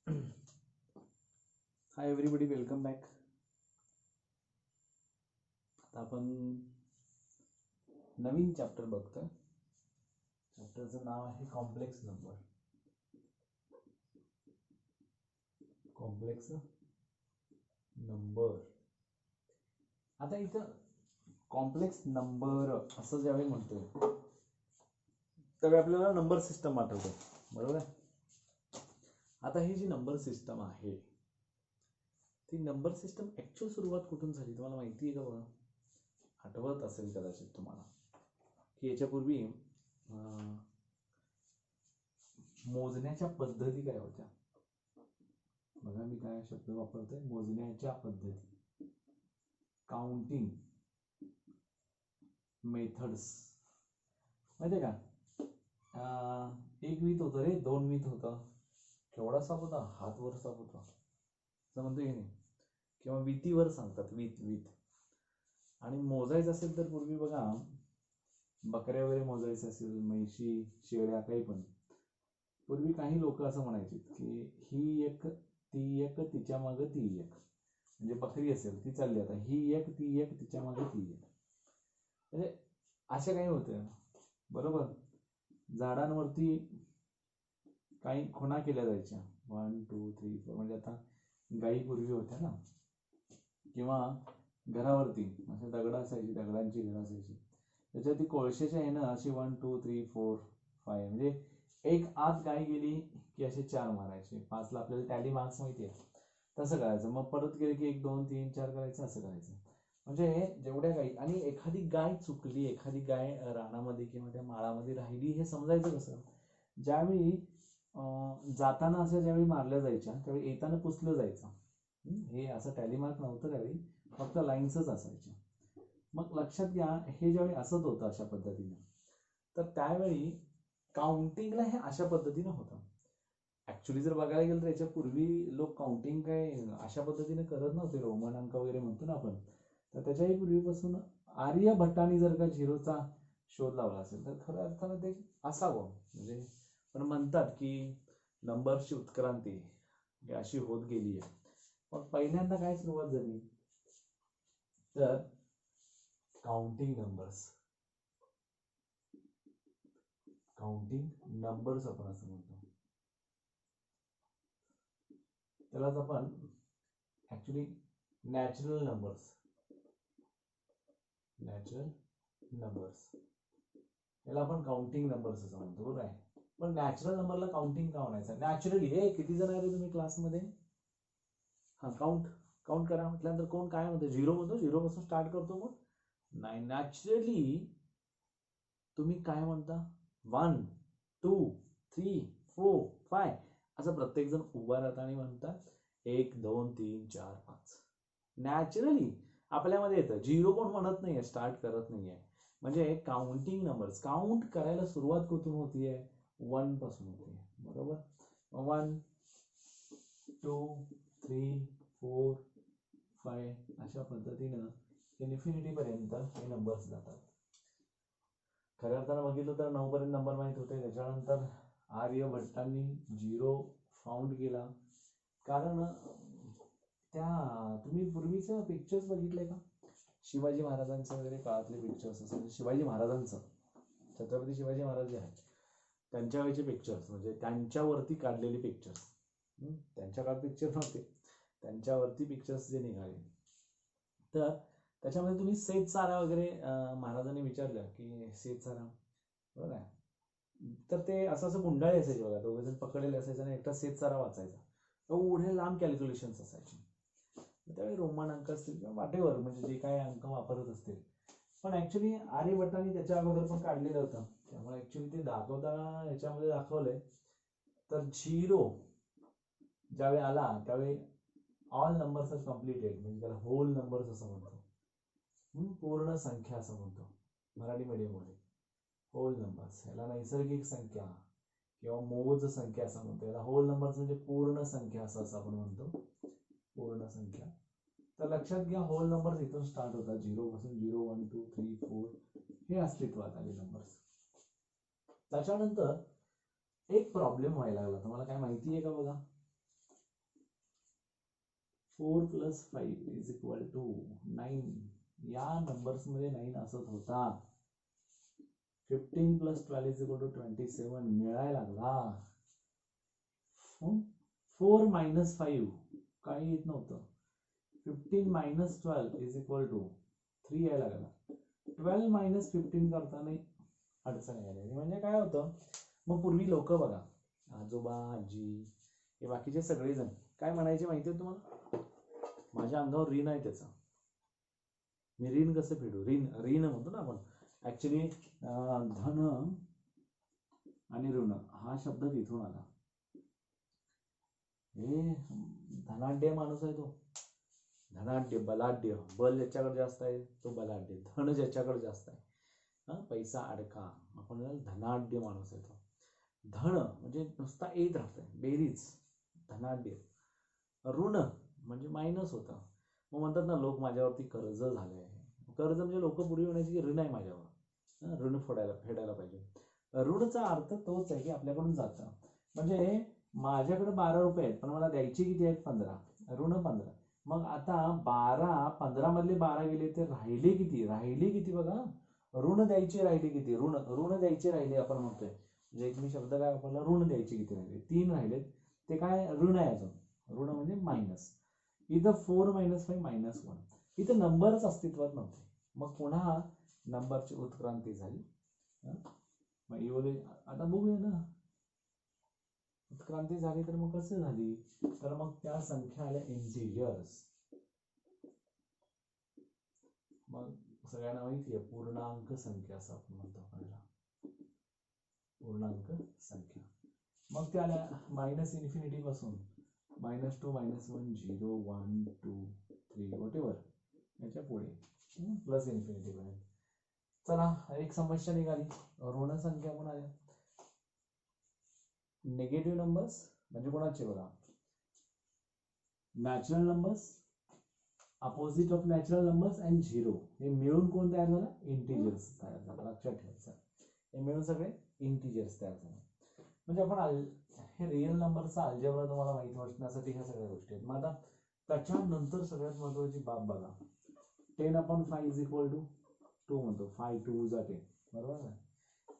Hi everybody, welcome back. आता आपण नवीन chapter बघतोय. चॅप्टरचं नाव आहे कॉम्प्लेक्स नंबर. Complex number. आता इथं कॉम्प्लेक्स नंबर असं ज्यावेळी म्हणतोय त्यावेळी आपल्याला नंबर सिस्टम आठवतं, बरोबर आहे. आता ही जी नंबर सिस्टम आहे ती नंबर सिस्टम ऍक्च्युअल सुरुवात कुठून झाली तुम्हाला माहिती आहे का? बघा, आठवत असेल कदाचित तुम्हाला की याच्यापूर्वी मोजण्याच्या पद्धती काय होत्या. बघा, मी काय शब्द वापरतोय, मोजण्याच्या पद्धती, काउंटिंग मेथड्स. माहितीये का, एक वीत होतं रे, दोन वीत होतं, केवढा साप होता, हातवर साप होता असं म्हणतो की नाही, किंवा वितीवर सांगतात, वीत वीत. आणि मोजायचं असेल तर पूर्वी बघा, बकऱ्या वगैरे मोजायचं असेल, म्हैशी, शेळ्या, काही पण, पूर्वी काही लोक असं म्हणायचे की ही एक, ती एक, तिच्या मागं ती एक. म्हणजे बकरी असेल ती चालली, आता ही एक, ती एक, तिच्या मागं ती एक. म्हणजे अशा काही होत्या, बरोबर. झाडांवरती काही खुणा केल्या जायच्या, 1 2 3 4. म्हणजे आता गायी पूर्वी होत्या ना, किंवा घरावरती अशा दगड असायची, दगडांची घरं असायची, त्याच्यावरती कोळशाच्या आहे ना, अशी 1 2 3 4 5. म्हणजे एक आत गाय गेली की असे 4 मारायचे, 5ला आपल्याला टॅली मार्क्स माहिती आहे, तसं करायचं. मग परत गेले की 1 2 3 4 करायचं, असं करायचं. म्हणजे जेवढ्या गायी, आणि एखादी गाय चुकली, एखादी गाय रानामध्ये किंवा त्या माळामध्ये राहिली, हे समजायचं कसं? ज्यावेळी जाताना अशा ज्यावेळी मारल्या जायच्या त्यावेळी येताना पुसलं जायचं. हे असं टॅली मार्क नव्हतं त्यावेळी, फक्त लाईन्सच असायच्या. मग लक्षात घ्या, हे ज्यावेळी असत होतं अशा पद्धतीने, तर त्यावेळी काउंटिंगला हे अशा पद्धतीनं होतं. ऍक्च्युली जर बघायला गेलं तर याच्या पूर्वी लोक काउंटिंग काय अशा पद्धतीने करत नव्हते, रोमन अंक वगैरे म्हणतो ना आपण. तर त्याच्याही पूर्वीपासून आर्यभट्टाने जर का झिरोचा शोध लावला असेल तर खऱ्या अर्थानं ते असावं. म्हणजे पण म्हणतात की नंबरची उत्क्रांती अशी होत गेली आहे. मग पहिल्यांदा काय सुरुवात झाली तर काउंटिंग नंबर्स. काउंटिंग नंबर्स आपण असं म्हणतो, त्यालाच आपण actually natural numbers, natural numbers, याला आपण काउंटिंग नंबर्स असं म्हणतो, बरोबर आहे. पण नॅचरल नंबरला काउंटिंग का म्हणायचं? नॅचरली. हे किती जण आहे रे तुम्ही क्लासमध्ये? हा, काउंट काउंट करा म्हटल्यानंतर कोण काय म्हणतो? झिरो म्हणतो, झिरो पासून स्टार्ट करतो. मग नाही, नॅचरली तुम्ही काय म्हणता? 1 2 3 4 5 असं प्रत्येक जण उभा राहता आणि म्हणतात 1 2 3 4 5. नॅचरली आपल्यामध्ये येतं. झिरो कोण म्हणत नाहीये, स्टार्ट करत नाहीये. म्हणजे काउंटिंग नंबर्स, काउंट करायला सुरुवात कुठून होतीये? 1 पासून होतीये, बरोबर. 1 2 3 4 5 अशा पद्धतीनं इन्फिनिटी पर्यंत हे नंबर्स जातात. खऱ्या अर्थानं बघितलं तर 9 पर्यंत नंबर माहित होते. त्याच्यानंतर आर्यभट्टांनी झिरो फाउंड केला. कारण त्या तुम्ही पूर्वीचं पिक्चर्स बघितले का? शिवाजी महाराजांचे वगैरे काळातले पिक्चर्स असेल, शिवाजी महाराजांचं, छत्रपती शिवाजी महाराज जे आहेत त्यांच्या वेळेचे पिक्चर्स, म्हणजे त्यांच्यावरती काढलेले पिक्चर्स. त्यांच्या काळात पिक्चर नव्हते, त्यांच्यावरती पिक्चर्स जे निघाले, तर त्याच्यामध्ये तुम्ही सेत सारा वगैरे महाराजांनी विचारलं की सेत सारा, बरोबर आहे. तर ते असं असं गुंडाळी असायचे बघा, दोघे जण पकडलेले असायचे आणि एकटा सेत सारा वाचायचा. एवढे लांब कॅल्क्युलेशन्स असायचे. त्यावेळी रोमन अंक असतील किंवा वाटेवर, म्हणजे जे काय अंक वापरत असतील. पण ऍक्च्युली आर्यभट्टांनी त्याच्या अगोदर पण काढलेलं होतं, त्यामुळे ऍक्च्युली ते दाखवताना याच्यामध्ये दाखवलंय. तर झिरो ज्यावेळी आला त्यावेळी ऑल नंबर्स आर कम्प्लिटेड, म्हणजे त्याला होल नंबर्स असं म्हणतो, पूर्ण संख्या असं म्हणतो मराठी मीडियममध्ये. होल नंबर्स याला नैसर्गिक संख्या किंवा मोज संख्या असं म्हणतो. याला होल नंबर्स म्हणजे पूर्ण संख्या असं आपण म्हणतो, पूर्ण संख्या. तर लक्षात घ्या, होल नंबर्स इथून स्टार्ट होतात, 0 पासून. 0 1 2 3 4 हे अस्तित्वात आले नंबर्स. त्याच्यानंतर एक प्रॉब्लेम व्हायला लागला. तुम्हाला काय माहिती आहे का? बघा, 4 + 5 = 9. या नंबर्स मध्ये 9 असत होता. 15 + 12 = 27 मिळायला लागला. 4 - 5 काही येत नव्हतं. 15 - 12 = 3 यायला लागला. 12 - 15 करताना अडचण यायला लागली. म्हणजे काय होतं, मग पूर्वी लोक बघा, आजोबा आजी हे बाकीचे सगळेजण काय म्हणायचे माहिती आहे तुम्हाला? माझ्या अंगावर ऋण आहे त्याचा, मी ऋण कसं फेडू? ऋण म्हणतो ना आपण. ऍक्च्युली धन आणि ऋण हा शब्द तिथून आला. हे धनाढ्य माणूस आहे तो, धनाढ्य, बलाढ्य. बल ज्याच्याकडे जास्त आहे तो बलाढ्य, धन ज्याच्याकडे जास्त आहे, पैसा अडका, आपण धनाढ्य माणूस आहे तो. धन म्हणजे नुसता येत राहतंय, बेरीज, धनाढ्य. ऋण म्हणजे मायनस होता. मग म्हणतात ना लोक, माझ्यावरती कर्ज झालंय. कर्ज म्हणजे लोक पूर्वी म्हणायचे की ऋण आहे माझ्यावर, ऋण फेडायला पाहिजे. ऋणचा अर्थ तोच आहे की आपल्याकडून जातं. म्हणजे माझ्याकडे 12 रुपये आहेत पण मला द्यायचे किती आहेत? 15. ऋण 15. मग आता 15 मधले 12 गेले, ते राहिले किती बघा. ऋण द्यायचे राहिले किती? ऋण द्यायचे राहिले आपण म्हणतोय. म्हणजे एक मी शब्द काय वापरला, ऋण द्यायचे किती राहिले? 3 राहिलेत. ते काय? ऋण आहे अजून. ऋण म्हणजे मायनस. इथं 4 - 5 - 1. इथं नंबरच अस्तित्वात नव्हते. मग पुन्हा नंबरची उत्क्रांती झाली. मग आता बघूया ना, उत्क्रांती झाली तर मग कसं झाली? तर मग त्या संख्या आल्या इंटिजर्स. मग सगळ्यांना माहिती आहे पूर्णांक संख्या असं आपण म्हणतो आपल्याला, पूर्णांक संख्या. मग त्या आल्या -∞ पासून -2 - 1 0 1 2 3 वॉटेवर याच्या पुढे +∞ पर्यंत. चला, एक समस्या निघाली, ऋण संख्या पण आल्या. निगेटिव्ह नंबर्स म्हणजे कोणाचे बघा, natural numbers, opposite of natural numbers and 0 हे मिळून कोण तयार झालं? इंटिजर्स तयार झालं. लक्षात ठेवायचं, हे मिळून सगळे इंटिजर्स तयार झाले. म्हणजे आपण हे रिअल नंबरचा अल्जेब्रा तुम्हाला माहिती वाटण्यासाठी ह्या सगळ्या गोष्टी आहेत. मग आता त्याच्यानंतर सगळ्यात महत्वाची बाब बघा, 10/5 = 2 म्हणतो. 5 2 = 10, बरोबर ना?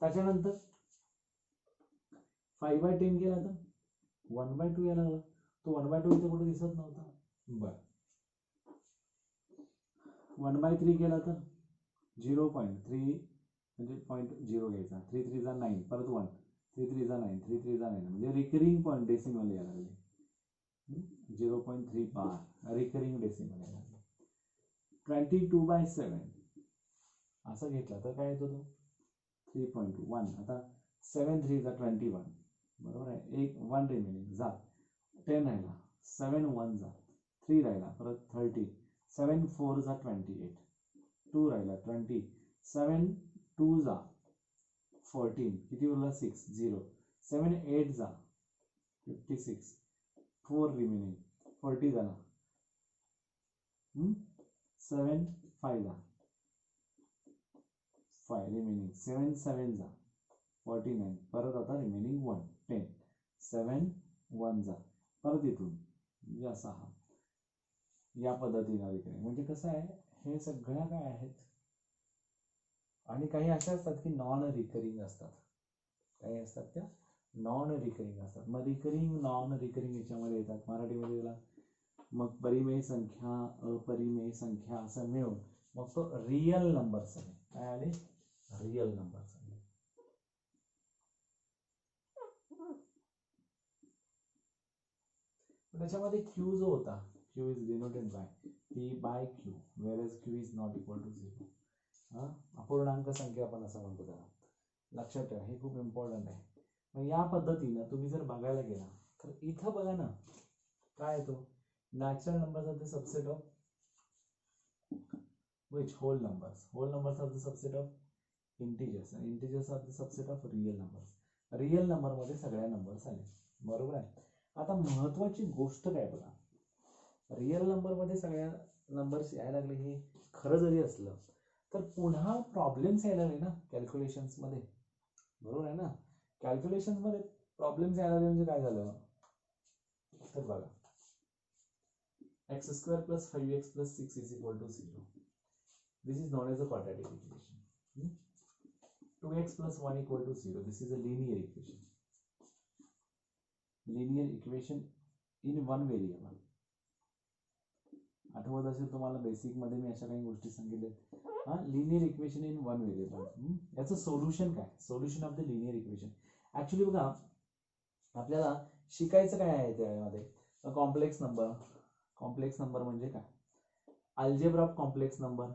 त्याच्यानंतर 5/10 केला तर 1/2 यायला लागला. तो 1/2 इथे कुठे दिसत नव्हता. बरं, 1/3 केला तर 0.3 म्हणजे 0.0 घ्यायचा. 3 3 = 9, परत 1, 3 3 = 9, 3 3 = 9 म्हणजे रिकरिंग पॉईंट डेसिमल यायला लागले. 0.3 बार रिकरिंग डेसिमल यायला लागले. 22/7 असं घेतला तर काय येतो तो? 3.1. आता 7 3 = 21, बरोबर आहे. 1 रिमेनिंग जा, 10 राहिला, 7 1 जा, 3 राहिला, परत 30, 7 4 = 28, 2 राहिला 20, 7 2 जा 14, किती उरला? 6 0, 7 8 जा 56, 4 रिमेनिंग 40 झाला. 7 5 जा 5 रिमेनिंग, 7 7 जा 49, परत आता रिमेनिंग 1 10, 7 1 जा, परत इथून म्हणजे असा हा या पद्धतीने रिकरिंग. म्हणजे कसं आहे, हे सगळ्या काय आहेत, आणि काही अशा असतात की नॉन रिकरिंग असतात. काही असतात त्या नॉन रिकरिंग असतात. मग रिकरिंग नॉन रिकरिंग याच्यामध्ये येतात मराठीमध्ये त्याला. मग परिमेय संख्या, अपरिमेय संख्या असं मिळून मग तो रियल नंबर्स आहे. काय आले? रियल नंबर्स आले. त्याच्यामध्ये क्यू जो होता, Q is denoted by P/Q, whereas Q is not equal to 0. अपूर्णांक संख्या आपण असं म्हणतो त्याला. लक्षात ठेवा, हे खूप इम्पॉर्टंट आहे. मग या पद्धतीनं तुम्ही जर बघायला गेला तर इथं बघा ना काय येतो, natural numbers are the subset of which whole numbers are the subset of integers and integers are the subset of real numbers. Real number मध्ये सगळ्या नंबर्स आले, बरोबर आहे. आता महत्वाची गोष्ट काय बघा, रिअल नंबर मध्ये सगळ्या नंबर्स यायला लागले हे खरं जरी असलं तर पुन्हा प्रॉब्लेम्स यायला लागले ना कॅल्क्युलेशन्स मध्ये, बरोबर आहे ना. कॅल्क्युलेशन्स मध्ये प्रॉब्लेम्स यायला लागले म्हणजे काय झालं तर बघा, x square plus 5x plus 6 is equal to 0. This is known as a quadratic equation. 2x plus 1 equal to 0. This is a linear equation. Linear equation in one variable. आठवत असेल तुम्हाला बेसिक मध्ये मी अशा काही गोष्टी सांगितल्या. Linear equation in one variable. याचं solution काय? Solution of the linear equation. Actually बघा आपल्याला शिकायचं काय आहे त्यामध्ये? Complex number. कॉम्प्लेक्स नंबर म्हणजे काय? अल्जेब्रा ऑफ कॉम्प्लेक्स नंबर,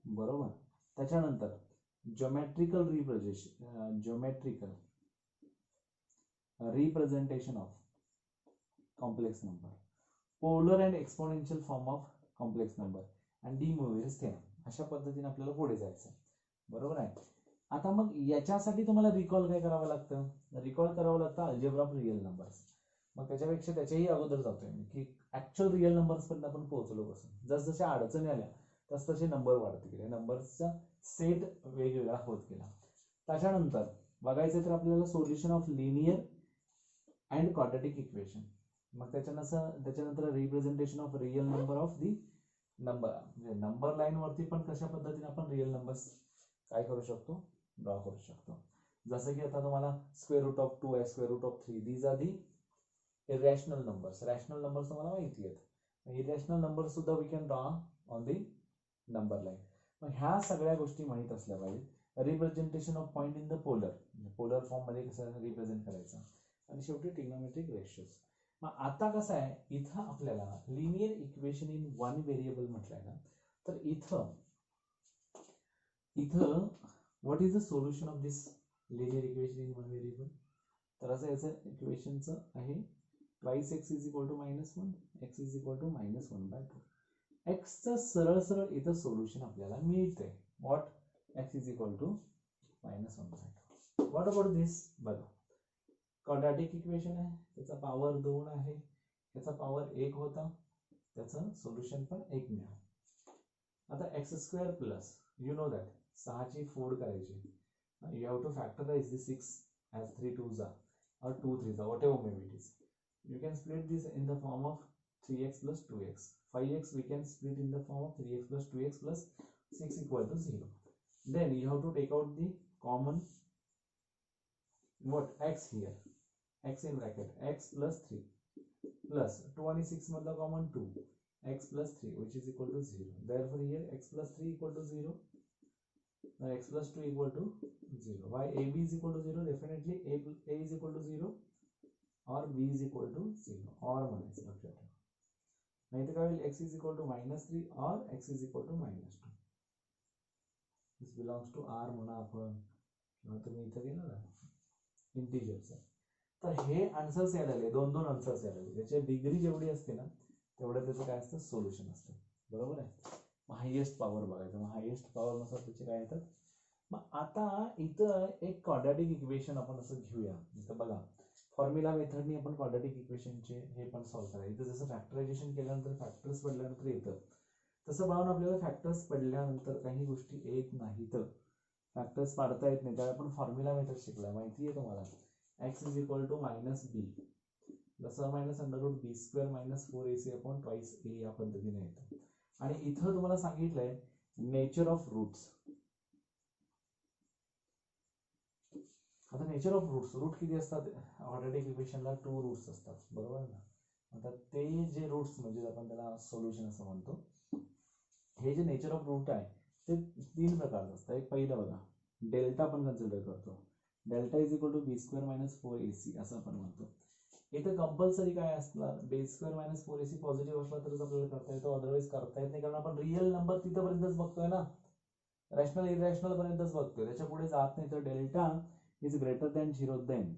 बरोबर. त्याच्यानंतर geometrical representation of complex number, polar and exponential form of complex number आणि डी मोव्हियस थेरम. अशा पद्धतीने आपल्याला पुढे जायचं, बरोबर आहे. आता मग याच्यासाठी तुम्हाला रिकॉल काय करावं लागतं? रिकॉल करावं लागतं अल्जेब्रा ऑफ रिअल नंबर्स. मग त्याच्यापेक्षा त्याच्याही अगोदर जातोय मी की ऍक्च्युअल रिअल नंबर्स पर्यंत आपण पोहोचलो कसं. जसजशा अडचणी आल्या तसतसे नंबर वाढत गेले, नंबर्सचा सेट वेगवेगळा होत गेला. त्याच्यानंतर बघायचं तर आपल्याला solution of linear and quadratic equation. मग त्याच्यानंतर representation of real number of the number, म्हणजे नंबर लाईन वरती पण कशा पद्धतीने आपण रिअल नंबर्स काय करू शकतो, ड्रॉ करू शकतो. जसं की आता तुम्हाला स्क्वेअर रूट ऑफ 2 आहे, square root of 3, these are the irrational numbers. Rational numbers तुम्हाला माहिती आहेत. इरॅशनल नंबर सुद्धा we can draw on the number line. मग ह्या सगळ्या गोष्टी माहित असल्या पाहिजे. Representation of point in the polar form मध्ये कसं रिप्रेझेंट करायचं, आणि शेवटी ट्रिग्नोमेट्रिक रेशियोज. मग आता कसं आहे, इथं आपल्याला linear equation in one variable म्हटलंय ना, तर इथं what is the solution of this linear equation in one variable? तर असं याचं इक्वेशनचं आहे twice x is equal to -1, x is equal to -1/2. x चं सरळ इथं सोल्युशन आपल्याला मिळते. What? x is equal to -1/2. What about this? बघा क्वाड्रॅटिक इक्वेशन आहे, त्याचा पॉवर 2 आहे, त्याचा पॉवर 1 होता, त्याचं सोल्युशन पण 1 मिळालं. आता x² plus you know that 6 ची 4 करायची. You have to factorise the 6 as 3 2s or 2 3s, whatever maybe it is. You can split this in the form of 3x plus 2x. 5x we can split in the form of 3x plus 2x plus 6 equal to 0. Then you have to take out the common what x here, x in bracket, x plus 3 plus 2 and 6 madla common 2, x plus 3 which is equal to 0. Therefore here x plus 3 equal to 0. Now x plus 2 equal to 0. Why AB is equal to 0? Definitely A is equal to 0 or B is equal to 0 or minus. नाही तर काय होईल, x is equal to -3 or x is equal to -2. This belongs to R म्हणा आपण, किंवा तुम्ही इथं गेला ना इंटिजर्स. तर हे आन्सर्स यायला लागले, 2 आन्सर्स यायला लागले. त्याची डिग्री जेवढी असते ना तेवढं त्याचं काय असतं, सोल्युशन असतं, बरोबर आहे. हायेस्ट पॉवर बघायचं, मग हायेस्ट पॉवर नुसार त्याचे काय येतात. मग आता इथं एक क्वाड्रॅटिक इक्वेशन आपण असं घेऊया. इथं बघा फॉर्म्युला मेथडनी आपण क्वाड्रॅटिक इक्वेशनचे हे पण सॉल्व्ह करायचं. इथं जसं फॅक्टरायझेशन केल्यानंतर फॅक्टर्स पडल्यानंतर येतं, तसं बघून आपल्याला फॅक्टर्स पडल्यानंतर काही गोष्टी येत नाही, तर फॅक्टर्स पाडता येत नाही, त्यावेळी आपण फॉर्म्युला मेथड शिकला, माहिती आहे तुम्हाला. x is equal to -b plus or minus √b² - 4ac upon twice a या पद्धतीने येतं. आणि इथं तुम्हाला सांगितलंय नेचर ऑफ रूट्स. आता नेचर ऑफ रूट किती असतात क्वाड्रॅटिक इक्वेशनला? 2 रूट्स असतात, बरोबर ना. आता ते जे रूट्स म्हणजे आपण त्याला सोल्युशन असं म्हणतो. हे जे नेचर ऑफ रूट आहे ते 3 प्रकारचं असतं. एक पहिलं बघा डेल्टा आपण कन्सिडर करतो. Delta is equal to b² - 4ac असं आपण म्हणतो. इथं कंपल्सरी काय असणार, b² - 4ac पॉझिटिव्ह असला तरच आपल्याला करता येतो, अदरवाईज करता येत नाही, कारण आपण रिअल नंबर तिथपर्यंतच बघतोय ना, रॅशनल इरॅशनल पर्यंतच बघतोय, त्याच्या पुढे जात नाही. तर delta is greater than 0, then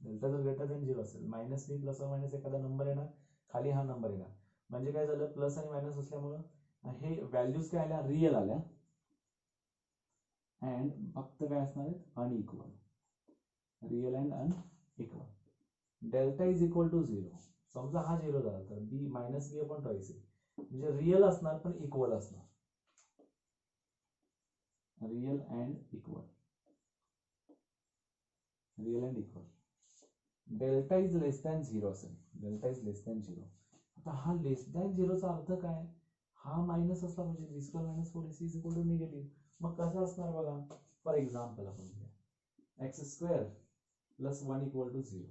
delta जर ग्रेटर दॅन 0 असेल -b प्लस ऑर मायनस एखादा नंबर येणार, खाली हा नंबर येणार. म्हणजे काय झालं, प्लस आणि मायनस असल्यामुळं हे व्हॅल्यूज काय आल्या, रिअल आल्या, अँड फक्त काय असणार आहेत, unequal, real and unequal. Delta is equal to 0, समजा हा 0 झाला तर b -b upon twice a, म्हणजे रिअल असणार पण इक्वल असणार, real and equal, real and equal. Delta is less than 0 असेल, डेल्टा इज लेस दॅन 0. आता हा लेस दॅन 0चा अर्थ काय, हा मायनस असला म्हणजे B square minus 4ac is equal to negative. मग कसं असणार बघा, फॉर एक्झाम्पल आपण घेऊया x square plus 1 equal to 0.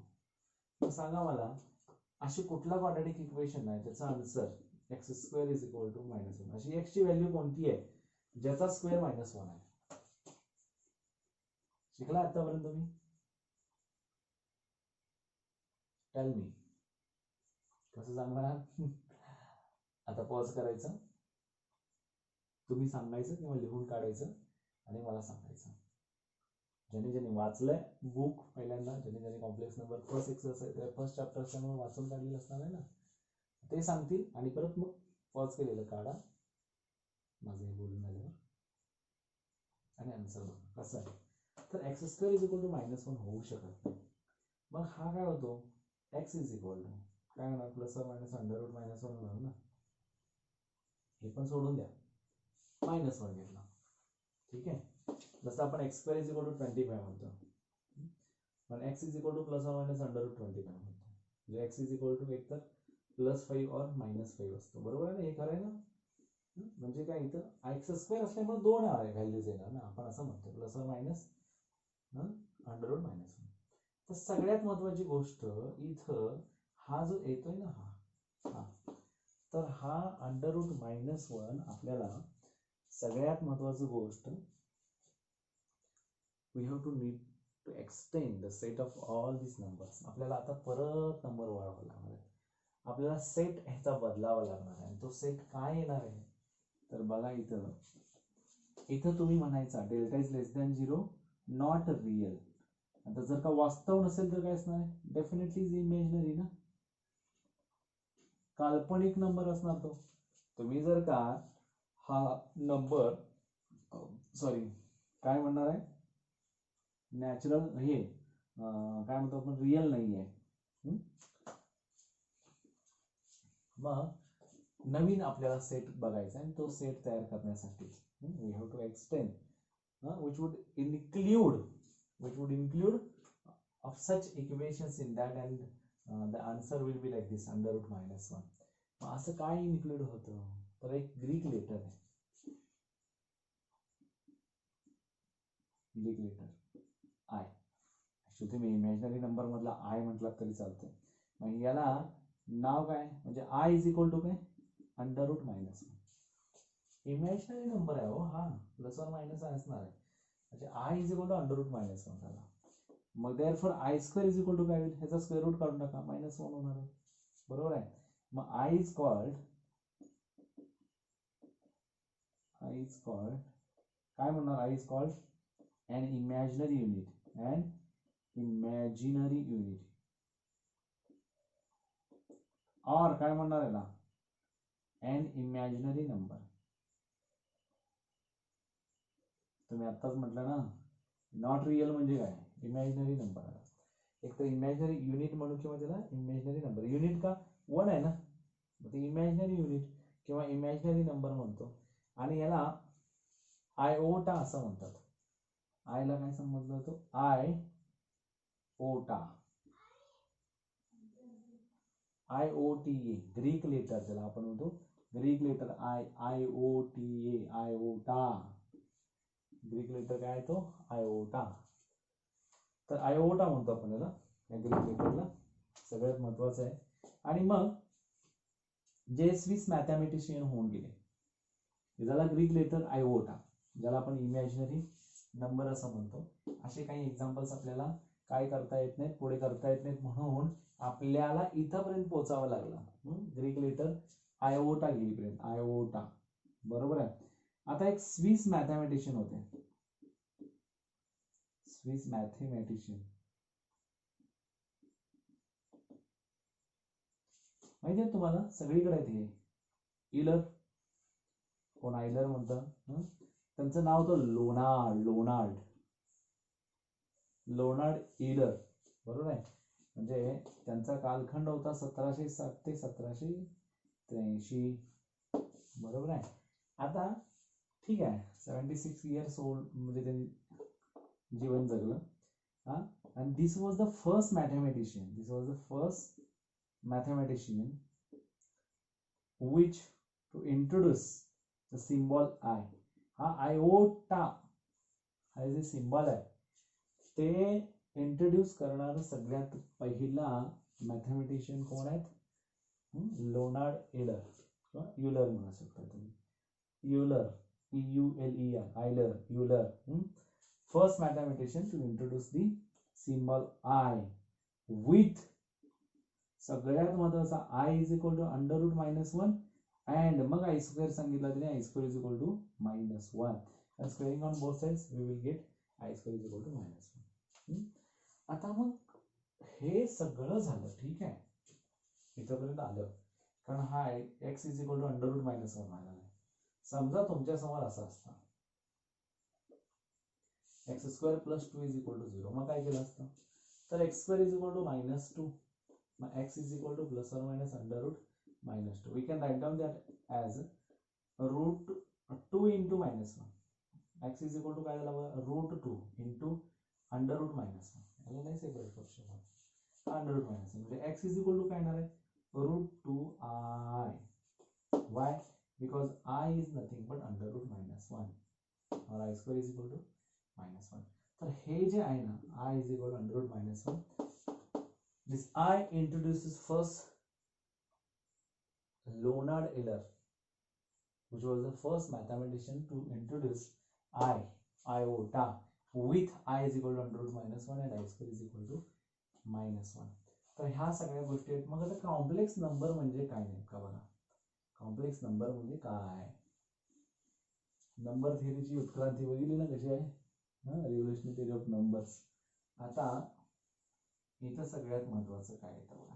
मग सांगा मला अशी कुठला क्वाड्रॅटिक इक्वेशन आहे त्याचा answer x square is equal to -1. अशी एक्स ची व्हॅल्यू कोणती आहे ज्याचा स्क्वेअर -1 आहे. शिकला आतापर्यंत तुम्ही, टेल मी कसं सांगणार. आता पॉज करायचं, तुम्ही सांगायचं किंवा लिहून काढायचं आणि मला सांगायचं. ज्यांनी ज्यांनी वाचलंय बुक पहिल्यांदा, ज्यांनी ज्यांनी complex number first exercise first chapter असल्यामुळे वाचून काढलेलं असणार आहे ना, ते सांगतील आणि परत मग पॉज केलेलं काढा माझं हे बोलून झाल्यावर आणि आन्सर बघा कसं आहे. तर x square is equal to -1 होऊ शकत नाही. मग हा काय होतो, एक्स इज इक्वल टू काय होणार, plus or minus under root -1 होणार ना. हे पण सोडून द्या, -1 घेतला, ठीक आहे. जसं आपण x square is equal to 25 म्हणतो, पण x is equal to plus or minus under root 25 म्हणतो. म्हणजे एक्स इज इक्वल टू एक तर +5 और -5 असतो, बरोबर आहे ना. हे खरं आहे ना. म्हणजे काय, इथं एक्स स्क्वेअर असल्यामुळे 2 व्हॅल्यूज येणार ना, आपण असं म्हणतो plus or minus under root -1. तर सगळ्यात महत्वाची गोष्ट इथं हा जो येतोय ना हा, तर हा अंडर रूट -1 आपल्याला सगळ्यात महत्वाची गोष्ट, we have to need to extend the set of all this numbers. आपल्याला आता परत नंबर वाढवावा लागणार आहे, आपल्याला सेट ह्याचा बदलावा लागणार आहे. तो सेट काय येणार आहे, तर बघा इथं इथं तुम्ही म्हणायचा delta is less than 0 not real. आता जर का वास्तव नसेल तर काय असणार आहे, डेफिनेटली इज इमेजनरी ना, काल्पनिक नंबर असणार तो. तुम्ही जर का हा नंबर सॉरी काय म्हणणार आहे, नॅचरल हे काय म्हणतो आपण, रिअल नाही आहे, मग नवीन आपल्याला सेट बघायचा आणि तो सेट तयार करण्यासाठी we have to extend which would include of such equations in that, and the answer will be like this under root -1. मग असं काय इन्क्लूड होतं, तर एक ग्रीक लेटर आहे, ग्रीक लेटर आय. ऍक्च्युली तुम्ही इमॅजिनरी नंबर मधला आय म्हटला तरी चालतं. मग याला नाव काय, म्हणजे आय इज इक्वल टू काय, अंडर रूट -1. इमॅजिनरी नंबर आहे हो हा, प्लस और मायनस असणार आहे, म्हणजे I is equal to under root -1 झाला. मग therefore I square is equal to काय होईल, ह्याचा स्क्वेअर रूट काढून टाका, -1 होणार आहे, बरोबर आहे. मग आय इज कॉल्ड काय म्हणणार, I is called an imaginary unit और काय म्हणणार याला, an imaginary number. तुम्ही आत्ताच म्हटलं ना, नॉट रिअल म्हणजे काय, इमॅजिनरी नंबर. एक तर इमॅजिनरी युनिट म्हणू किंवा त्याला इमॅजिनरी नंबर. युनिट का 1 आहे ना, ते इमॅजिनरी युनिट किंवा इमॅजिनरी नंबर म्हणतो. आणि याला आयओटा असं म्हणतात. आयला काय समजलं होतं, IOTA ग्रीक लेटर, त्याला आपण म्हणतो Greek letter IOTA iota. Greek letter काय तो, आयोटा. तर आयोटा म्हणतो आपण याला, या ग्रीक लेटरला, सगळ्यात महत्वाचं आहे. आणि मग जे स्विस मॅथमॅटिशियन होऊन गेले, ज्याला ग्रीक लेटर आयोटा, ज्याला आपण इमॅजिनरी नंबर असं म्हणतो, असे काही एक्झाम्पल्स आपल्याला काय करता येत नाहीत, पुढे करता येत नाहीत, म्हणून आपल्याला इथंपर्यंत पोहोचावं लागलं, ग्रीक लेटर आयोटा घेईपर्यंत, आयोटा, बरोबर आहे. आता एक स्विस मॅथमॅटिशियन होते, स्विस मॅथमॅटिशियन, माहिती आहे तुम्हाला, सगळीकडे आहेत हे. इलर, कोण आयलर म्हणतात, त्यांचं नाव होतं लोनार्ड इलर, बरोबर आहे. म्हणजे त्यांचा कालखंड होता 1707 ते 1783, बरोबर आहे. आता ठीक आहे, 76 इयर्स ओल्ड म्हणजे त्यांनी जीवन जगलं. And this was the first mathematician. This was the first mathematician which to introduce the symbol I. हा आयोटा हा जे सिंबल आहे ते इंट्रोड्यूस करणारा सगळ्यात पहिला मॅथमॅटिशियन कोण आहेत? लोनार्ड एलर किंवा युलर म्हणू शकता तुम्ही. Euler, EULER, Euler, Euler. First mathematician to introduce the symbol I with सगळ्यात महत्वाचा I is equal to under root minus 1 and मग I square सांगितला त्याने I square is equal to minus 1 and squaring on both sides we will get I square is equal to minus 1. आता मग हे सगळं झालं ठीक आहे, इथपर्यंत आलं कारण हा x is equal to under root minus 1 आला नाही. समजा तुमच्या समोर असं असतं x square plus 2 is equal to 0, मग काय केलं असतं? तर x square is equal to minus 2, मग x is equal to plus or minus under root minus 2. We can write down that as root 2 into minus 1. x is equal to काय झाला? root 2 into under root minus 1. याला नाही separate करू शकत. under root minus 1 म्हणजे x is equal to काय येणार आहे? root 2i. Why? Because I is nothing but under root minus 1 or I square is equal to minus 1. तर हे जे आहे ना I is equal to under root minus 1. This I introduces first Leonhard Euler, which was the first mathematician to introduce iota with I is equal to under root minus 1 and I square is equal to minus 1. तर ह्या सगळ्या गोष्टी आहेत. मग आता complex number म्हणजे काय नेमका बघा. कॉम्प्लेक्स नंबर म्हणजे काय? नंबर थिअरीची उत्क्रांती बघितली ना कशी आहे, रिव्होल्युशनरी थिअरी ऑफ नंबर्स. आता इथं सगळ्यात महत्वाचं काय येतं बघा.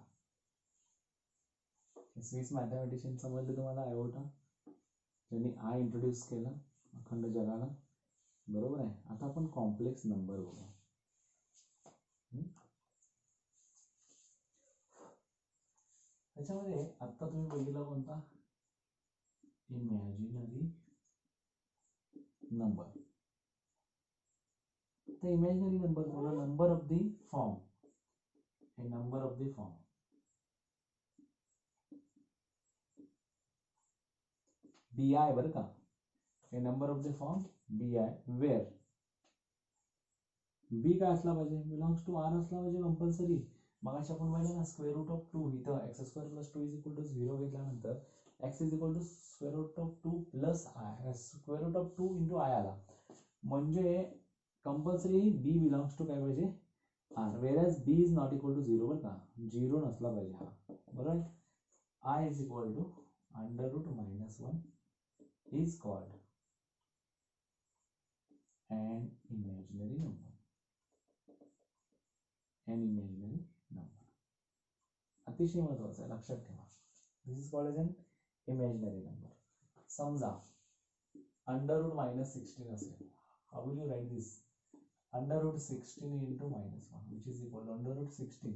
स्विस मॅथमॅटिशियन समजले तुम्हाला आयोटा, ज्यांनी आय इंट्रोड्यूस केला अखंड जगाला, बरोबर आहे. आता आपण कॉम्प्लेक्स नंबर बघू. त्याच्यामध्ये आता तुम्ही बघितला कोणता? Imaginary number. तर इमॅजिनरी नंबर कोणा? Number of the form. हे number of the form bi बरं का. हे number of the form bi where b काय असला पाहिजे? बिलॉंग्स टू r असला पाहिजे कंपल्सरी. मगाशी आपण पाहिलं ना स्क्वेअर रूट ऑफ 2, इथं x square plus 2 is equal to 0 घेतल्यानंतर x is equal to square root of 2 plus I, square root of 2 into I आला म्हणजे कंपल्सरी b बिलॉंग्स टू काय पाहिजे? r, whereas b is not equal to 0 बरं का. 0 नसला पाहिजे हा, बरोबर. I is equal to under root minus 1 is called an imaginary number. An imaginary number. अतिशय महत्वाचं आहे, लक्षात ठेवा. This is called as an imaginary number. समजा अंडर रूट मायनस 16 असेल. How will you write this? Under root 16 into minus 1 which is equal to under root 16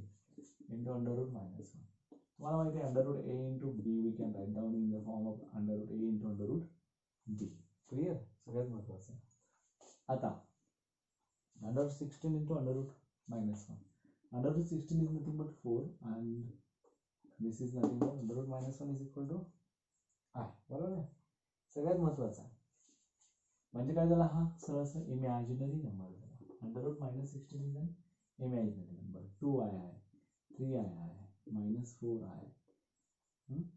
into under root minus 1. तुम्हाला माहिती आहे under root a into b we can write down in the form of under root a into under root b. Clear? सगळ्यात महत्वाचं. आता under 16 into under root minus 1. Under root 16 is nothing but 4 and this is nothing but under root minus 1 is equal to I. बरोबर आहे? सगळ्यात महत्वाचा म्हणजे काय झाला? हा सरळ इमॅजिनरी नंबर झाला. Under root minus 16 is an imaginary number. 2i, 3i, minus 4i,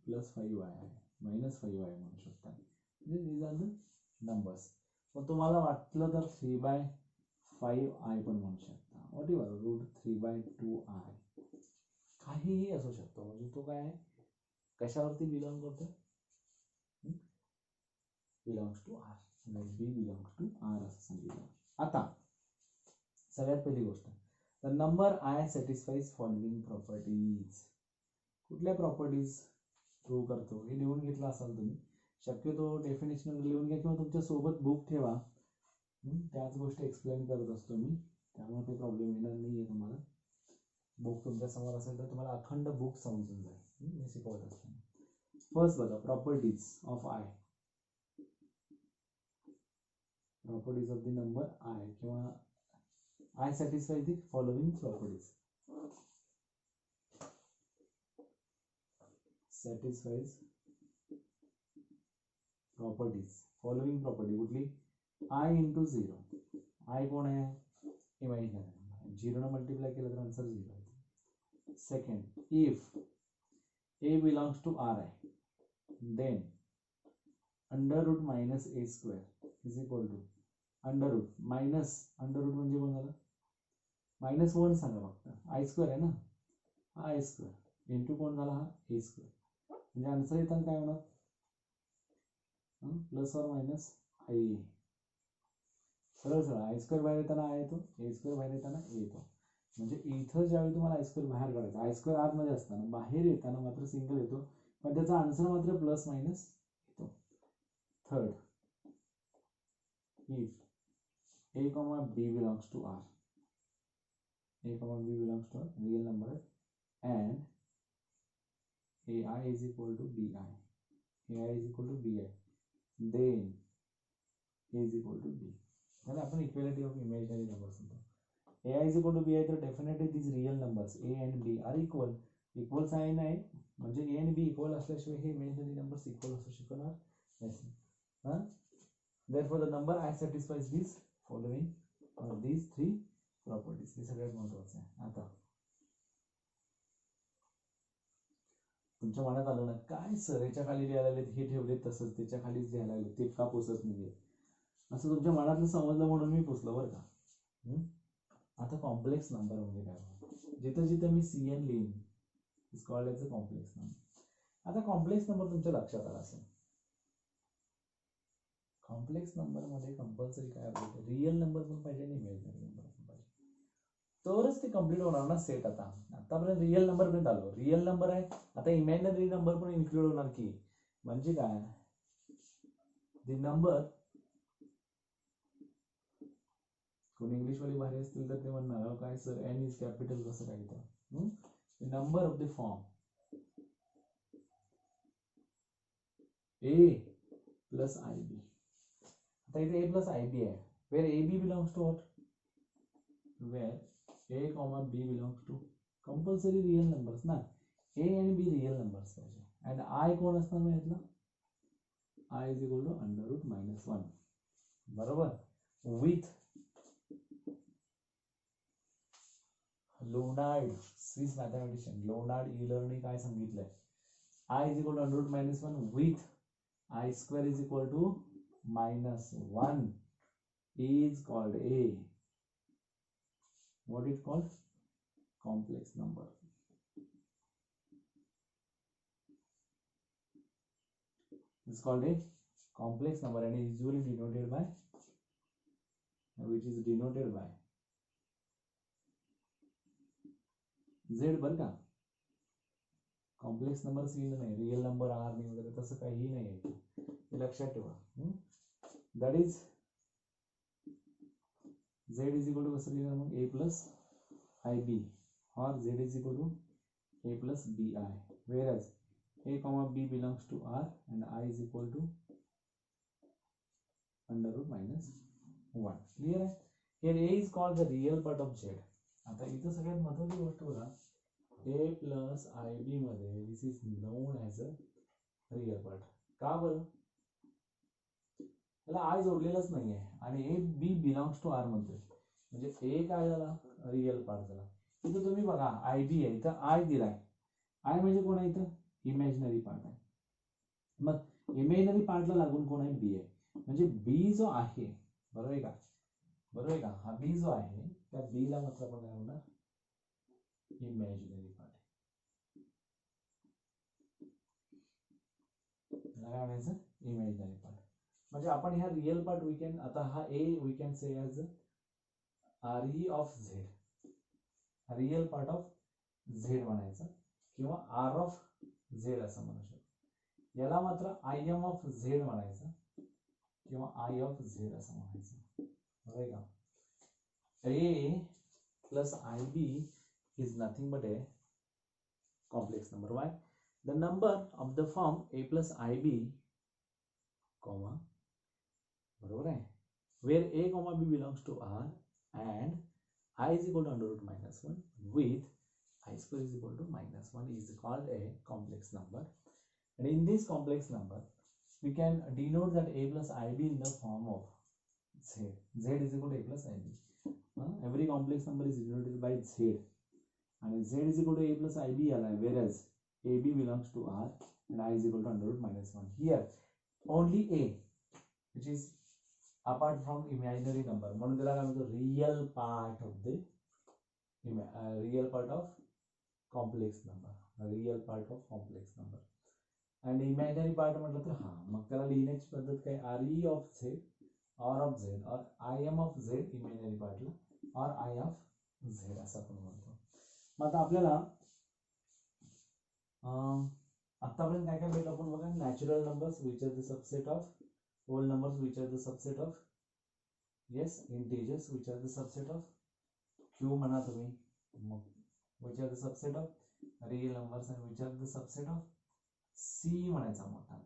plus 5i, minus 5i म्हणू शकता. these are the numbers. मग तुम्हाला वाटलं तर 3/5i पण म्हणू शकता. व्हॉट एव्हर रूट 3/2i काहीही असू शकतो. म्हणजे तो काय कशावरती बिलॉंग करतो? Belongs to R. B belongs to R असं सांगितलं. आता सगळ्यात पहिली गोष्ट, the number I satisfies following properties. कुठल्या प्रॉपर्टीज प्रूव्ह करतो हे लिहून घेतलं असाल तुम्ही. शक्यतो डेफिनेशन लिहून घ्या किंवा तुमच्या सोबत बुक ठेवा. त्याच गोष्टी एक्सप्लेन करत असतो मी, त्यामुळे काही प्रॉब्लेम येणार नाही आहे तुम्हाला. बुक तुमच्या समोर असेल तर तुम्हाला अखंड बुक समजून जाईल मी शिकवत असताना. फर्स्ट बघा properties of I. Properties of the number I किंवा I satisfies the following properties. Satisfies properties. Following property कुठली? I into 0. I कोण आहे? इमॅजिनरी. 0 ने मल्टिप्लाय केलं तर आन्सर 0 आहे. Second, if a belongs to R आहे, then under root minus A square is equal to under root minus under root म्हणजे कोण झालं? मायनस 1 सांगा फक्त. आय स्क्वेअर आहे ना, हा आय स्क्वेअर इंटू कोण झाला? हा ए स्क्वेअर. म्हणजे आन्सर येताना काय होणार? प्लस और मायनस आई. सरळ सरळ आय स्क्वेअर बाहेर येताना आय येतो, ए स्क्वेअर बाहेर येताना ए येतो. म्हणजे इथं ज्यावेळी तुम्हाला आय स्क्वेअर बाहेर काढायचा, आय स्क्वेअर आतमध्ये असताना बाहेर येताना मात्र सिंगल येतो, पण त्याचा आन्सर मात्र प्लस मायनस येतो. Third, if a comma b belongs to R, a comma b belongs to R, real number है, and ai is equal to bi, ai is equal to bi, then a is equal to b. then आपण equality of imaginary numbers म्हणतो. ai is equal to bi तर definitely these real numbers a and b are equal. Equal sign आहे म्हणजे a and b equal असल्याशिवाय हे imaginary numbers equal असू शकणार नाही. Therefore the number I satisfies these following or these three properties. हे सगळ्यात महत्त्वाचं आहे. आता तुमच्या मनात आलं ना, काय सर याच्या खाली लिहायला लागले, हे ठेवले तसंच त्याच्या खालीच लिहायला लागले, ते का पुसत नाहीये, असं तुमच्या मनातलं समजलं म्हणून मी पुसलं बरं का. आता कॉम्प्लेक्स नंबर म्हणजे काय? जिथं जिथं मी CN लिहीन is called as a complex number. आता कॉम्प्लेक्स नंबर तुमच्या लक्षात आला असेल. कॉम्प्लेक्स नंबर मध्ये कंपल्सरी काय पाहिजे? रियल नंबर पण पाहिजे आणि इमॅजिनरी नंबर पण पाहिजे, तरच ते कंप्लीट होणार ना सेट. आतापर्यंत रियल नंबर पर्यंत आलो, रियल नंबर आहे, आता इमॅजिनरी नंबर पण इन्क्लूड होणार की. म्हणजे काय? द नंबर, कोण इंग्लिश वाली भारी असतील तर ते म्हणणार काय सर एन इज कॅपिटल कसं काय तर. The number of the form a plus I b. आता इथे a प्लस आय बी आहे, where a B belongs to what? Where a comma b belongs to compulsory real numbers ना, a आणि b real numbers पाहिजे. And i कोण असणार माहितलं? I is equal to under root minus 1, बरोबर. With Leonhard, Swiss mathematician Leonhard इलरने काय सांगितलंय? I is equal to under root minus 1 with I square is equal to -1 is called a, what is called? Complex number. It's called a complex number and is usually denoted by, which is denoted by z. बर का, complex number C नाही, real number R नाही वगैरे तसं काही नाही आहे, हे लक्षात ठेवा. That is z is equal to कसं लिहिणार मग? a plus I B or z is equal to a plus B I, whereas a comma b belongs to R and I is equal to under root minus 1. Clear आहे? Here a is called the real part of z. आता इथं सगळ्यात महत्त्वाची गोष्ट बघा, a plus I b मध्ये this is known as a real part. का बरं? त्याला आय जोडलेलाच नाहीये आणि a B belongs to R म्हणतोय, म्हणजे ए काय झाला? रियल पार्ट झाला. इथं तुम्ही बघा आय बी आहे, इथं आय दिलाय, आय म्हणजे कोण आहे? इथं इमॅजिनरी पार्ट आहे. मग इमॅजिनरी पार्टला लागून कोण आहे? बी आहे. म्हणजे बी जो आहे, बरोबर आहे का? बरोबर आहे का? हा बी जो आहे त्या बी ला मात्र आपण काय म्हणणार? Imaginary part. काय म्हणायचं? Imaginary part. म्हणजे आपण ह्या रियल पार्ट वी कॅन, आता हा A we can say as R E of Z, real part of Z म्हणायचं किंवा आर ऑफ झेड असं म्हणू शकतो. याला मात्र आय एम ऑफ झेड म्हणायचं किंवा आय ऑफ झेड असं म्हणायचं, बरोबर का? A plus I b is nothing but a complex number. Why? The number of the form a plus I b comma, बरोबर आहे, where a comma b belongs to R and I is equal to under root minus 1 with I square is equal to minus 1 is called a complex number. And in this complex number, we can denote that a plus ib in the form of z. Z is equal to a plus ib. Every complex number is denoted by z. And z is equal to a plus ib, whereas ab belongs to r and I is equal to under root minus 1. Here, only a, which is apart from imaginary number, म्हणून त्याला काय म्हणतो real part of the real part of complex number, real part of complex number. and imaginary part म्हटलं तर हा मग त्याला लिहिण्याची पद्धत काय re of z or of z or im of z imaginary partला or I of z असं आपण म्हणतो. मग आता आपल्याला आतापर्यंत काय काय भेटलं आपण बघा. Natural numbers which are the subset of whole numbers which are the subset of yes integers which are the subset of Q म्हणा तुम्ही, मग which are the subset of real numbers and which are the subset of C म्हणायचा मोठा,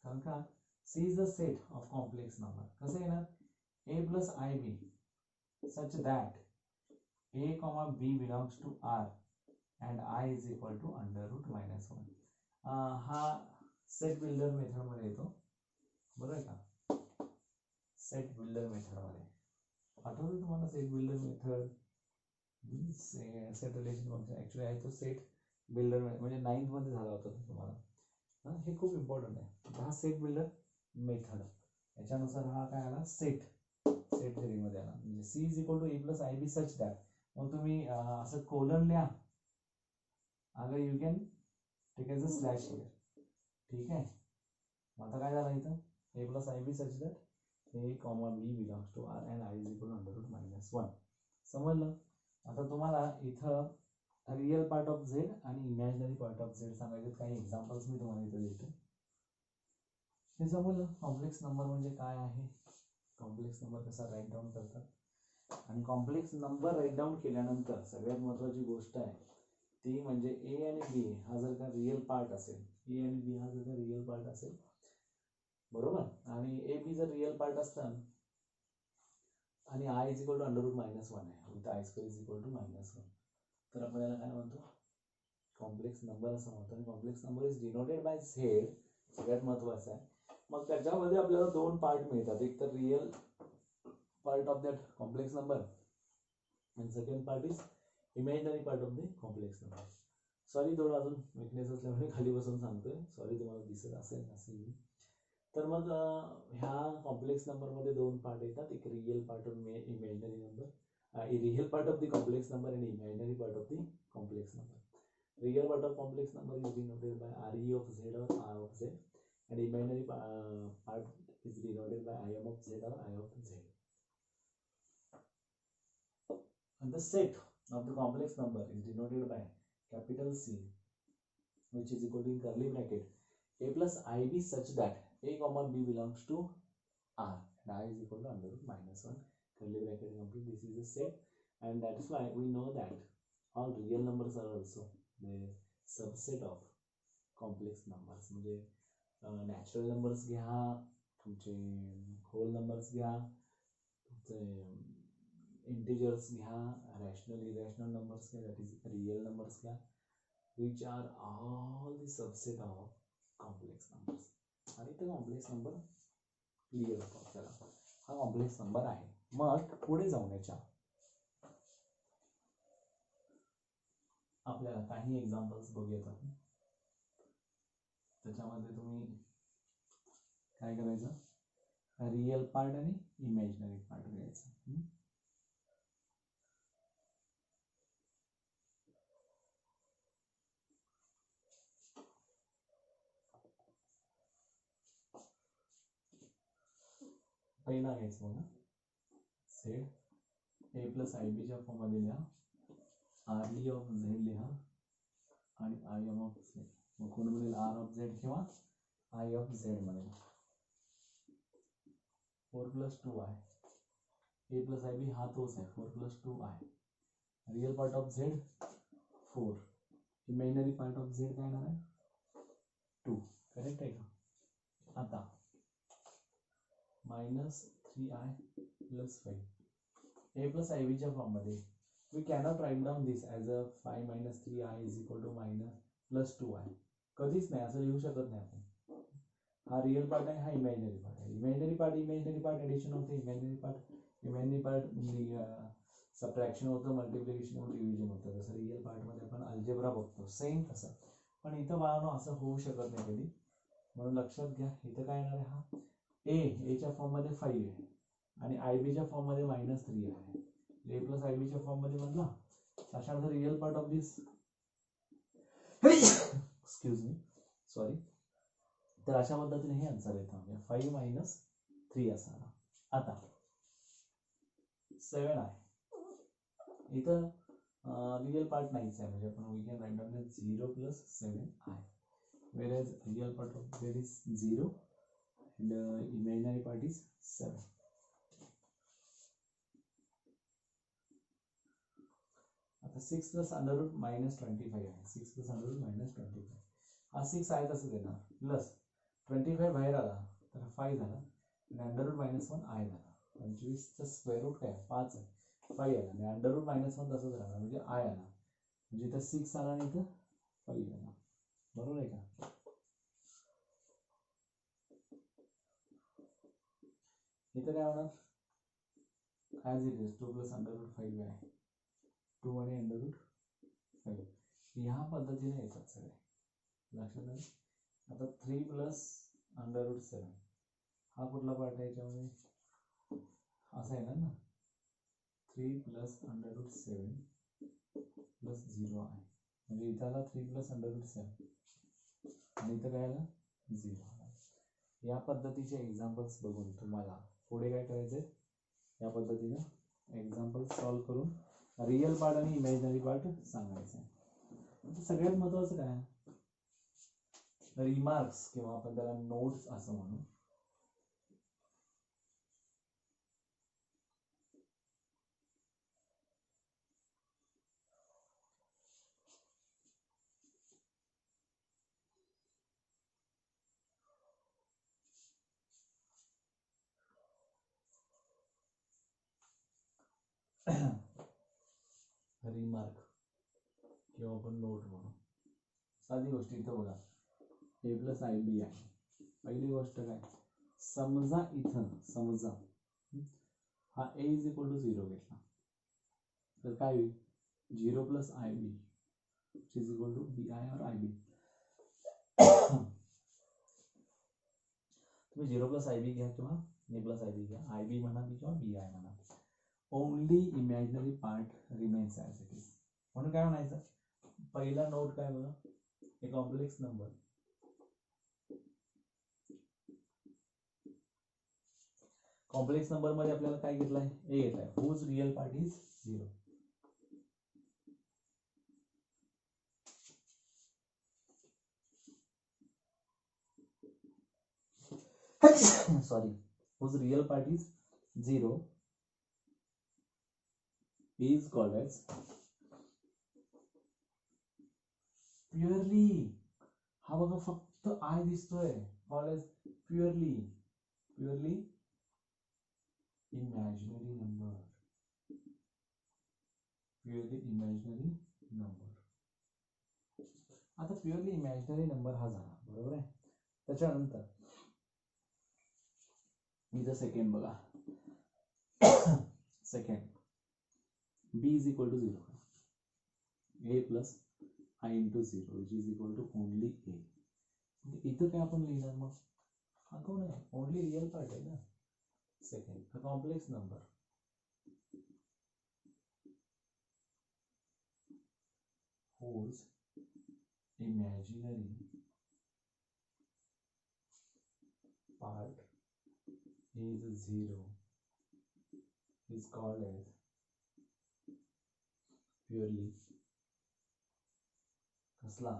कारण का C is the set of complex number. कसं येणार a plus I b such that a comma b belongs to r and I is equal to under root minus 1. हा set builder method मध्ये येतो, बरोबर आहे का. सेट बिल्डर मेथड मध्ये आठवतं तुम्हाला set builder method, set relation function actually आहे तो सेट बिल्डर म्हणजे 9th मध्ये झाला होता तुम्हाला. हे खूप इम्पॉर्टंट आहे. हा सेट बिल्डर मेथड याच्यानुसार हा काय आला सेट थेरी मध्ये आला. म्हणजे C is equal to a plus I b such that, मग तुम्ही असं कोलन लिहा, अगर you can take as a slash here. ठीक आहे. मग आता काय झालं इथं a plus I b such that a comma b belongs to R and i is equal to under root minus 1. समजलं. आता तुम्हाला इथं रिअल पार्ट ऑफ झेड आणि इमॅजिनरी पार्ट ऑफ झेड सांगायचे काही एक्झाम्पल्स मी तुम्हाला इथं देतो. हे समजलं कॉम्प्लेक्स नंबर म्हणजे काय आहे, कॉम्प्लेक्स नंबर कसा राईट डाऊन करतात. आणि कॉम्प्लेक्स नंबर राईट डाऊन केल्यानंतर सगळ्यात महत्त्वाची गोष्ट आहे ती म्हणजे ए आणि बी हा जर का रिअल पार्ट असेल, ए आणि बी हा जर का रिअल पार्ट असेल, बरोबर, आणि ए बी जर रिअल पार्ट असतात आणि I is equal to under root minus 1 आहे with I square is equal to minus 1, तर आपण याला काय म्हणतो कॉम्प्लेक्स नंबर असं म्हणतो. आणि complex number is denoted by Z, सगळ्यात महत्त्वाचं आहे. मग त्याच्यामध्ये आपल्याला दोन पार्ट मिळतात, एक तर real part of that complex number and second part is imaginary part of the complex number. Sorry थोडं अजून विकनेस असल्यामुळे खाली बसून सांगतोय, सॉरी तुम्हाला दिसत असेल नसेल. तर मग ह्या कॉम्प्लेक्स नंबरमध्ये दोन पार्ट येतात, एक real part of imaginary number, real part of the complex number and imaginary part of the complex number. Real part of complex number is denoted by RE of Z or R of Z and imaginary part is denoted by IM of Z or I of Z. And the set of the complex number is denoted by capital C, which is equal to in curly bracket a plus ib such that a comma b belongs to r and I is equal to under root minus 1 curly bracket complete. This is a set, and that is why we know that all real numbers are also the subset of complex numbers. म्हणजे natural numbers घ्या, तुमचे hole numbers घ्या, तुमचे integers घ्या, rational irrational numbers घ्या, that is real numbers घ्या, which are all the subset of complex numbers. आणि ते कॉम्प्लेक्स नंबर क्लिअर होतो आपल्याला, हा कॉम्प्लेक्स नंबर आहे. मग पुढे जाऊन आपल्याला काही एक्झाम्पल्स बघूयात आपण. त्याच्यामध्ये तुम्ही काय करायचं, रिअल पार्ट आणि इमॅजिनरी पार्ट घ्यायचं. पहिला घ्यायचं बघा, सेट ए प्लस आय बीच्या फॉर्ममध्ये लिहा, RE ऑफ झेड लिहा आणि IM ऑफ झेड. मग कोण म्हणेल R ऑफ झेड किंवा I ऑफ झेड म्हणेल. 4 + 2i, ए प्लस आय बी हा तोच आहे 4 + 2i. Real part of Z 4, imaginary part of Z काय येणार आहे 2. करेक्ट आहे का. आता -3i + 5 ए प्लस आय बीच्या फॉर्ममध्ये we cannot write down this as a 5 - 3i is equal to -+2i. कधीच नाही, असं लिहू शकत नाही आपण. हा रिअल पार्ट आहे, हा इमॅजिनरी पार्ट आहे. इमॅजिनरी पार्ट ॲडिशन होते, इमॅजिनरी पार्ट सबट्रॅक्शन होतं, मल्टिप्लिकेशन होतं, डिव्हिजन होतं. जसं रिअल पार्टमध्ये आपण अल्जेब्रा बघतो, सेम तसं. पण इथं बाळांनो असं होऊ शकत नाही कधी, म्हणून लक्षात घ्या. इथं काय येणार आहे, हा एच्या फॉर्ममध्ये 5 आहे आणि IBच्या फॉर्ममध्ये -3 आहे. a + IBच्या फॉर्ममध्ये म्हणला, अशामध्ये real part of this excuse me sorry. तर अशा पद्धतीने हे आन्सर येतं, म्हणजे 5 - 3 असा. आता 7 आहे, इथं रिअल पार्ट नाहीच आहे, म्हणजे आपण we can write down 0 + 7i, whereas real part of there is 0 and imaginary part is 7. आता 6 + √-25 आहे. 6 + √-25 हा 6 आहे तसंच येणार, प्लस 25 बाहेर आला तर 5 झाला आणि √-1i झाला. 25चं स्क्वेअर रूट काय 5 आहे, 5 आला आणि √-1 तसंच राहणार, म्हणजे i आला. म्हणजे इथं 6 आला आणि इथं 5 आला. बरोबर आहे का? इथं काय होणार, ॲज इट इज 2 + √5 आहे, 2 आणि √5 ह्या पद्धतीने येतात सगळे, लक्षात आलं. आता 3 + √7 हा कुठला पार्ट आहे याच्यामध्ये, असा येणार ना, 3 + √7 + 0 आहे, म्हणजे इथं आला 3 + √7 आणि इथं काय आलं 0 आला. या पद्धतीचे एक्झाम्पल्स बघून तुम्हाला पुढे काय करायचंय, या पद्धतीनं एक्झाम्पल सॉल्व करून रिअल पार्ट आणि इमॅजिनरी पार्ट सांगायचं आहे. सगळ्यात महत्वाचं काय, रिमार्क्स किंवा आपण त्याला नोट्स असं म्हणू. रिमार्क किंवा आपण नोट म्हणू. साधी गोष्ट इथं बघा, a + IB आहे. पहिली गोष्ट काय, समजा हा a = 0 घेतला तर काय होईल, 0 + IB = BI or IB. तुम्ही 0 + IB घ्या किंवा a + IB घ्या, IB म्हणा किंवा BI म्हणा, only imaginary part remains as it is. म्हणून काय म्हणायचं, पहिला नोट काय बघा, a complex number, complex number मध्ये आपल्याला काय घेतलाय, a घेतलाय, whose real part is 0. Sorry, whose real part is 0 is called as purely. हा बघा फक्त I दिसतोय, called as purely imaginary number, आता प्युअरली इमॅजिनरी नंबर हा झाला, बरोबर आहे. त्याच्यानंतर इथं सेकंड बघा, second b = 0, a + I × 0 which is equal to only a. इथं काय आपण लिहिणार मग, हा कोण आहे, ओनली रिअल पार्ट आहे ना. Second complex number, whose imaginary part is 0 is called as purely कसला,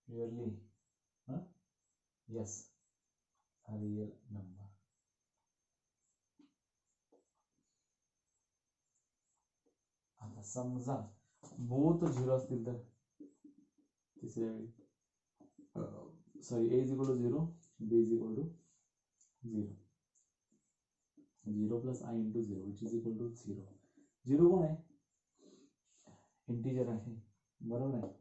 प्युअरली यस रिअल नंबर. आता समजा बोथ 0 असतील तर तिसऱ्या वेळी, sorry, a = 0, b = 0, 0 + I × 0 which is equal to 0. 0 कोण आहे, इंटिजर आहे, बरोबर आहे.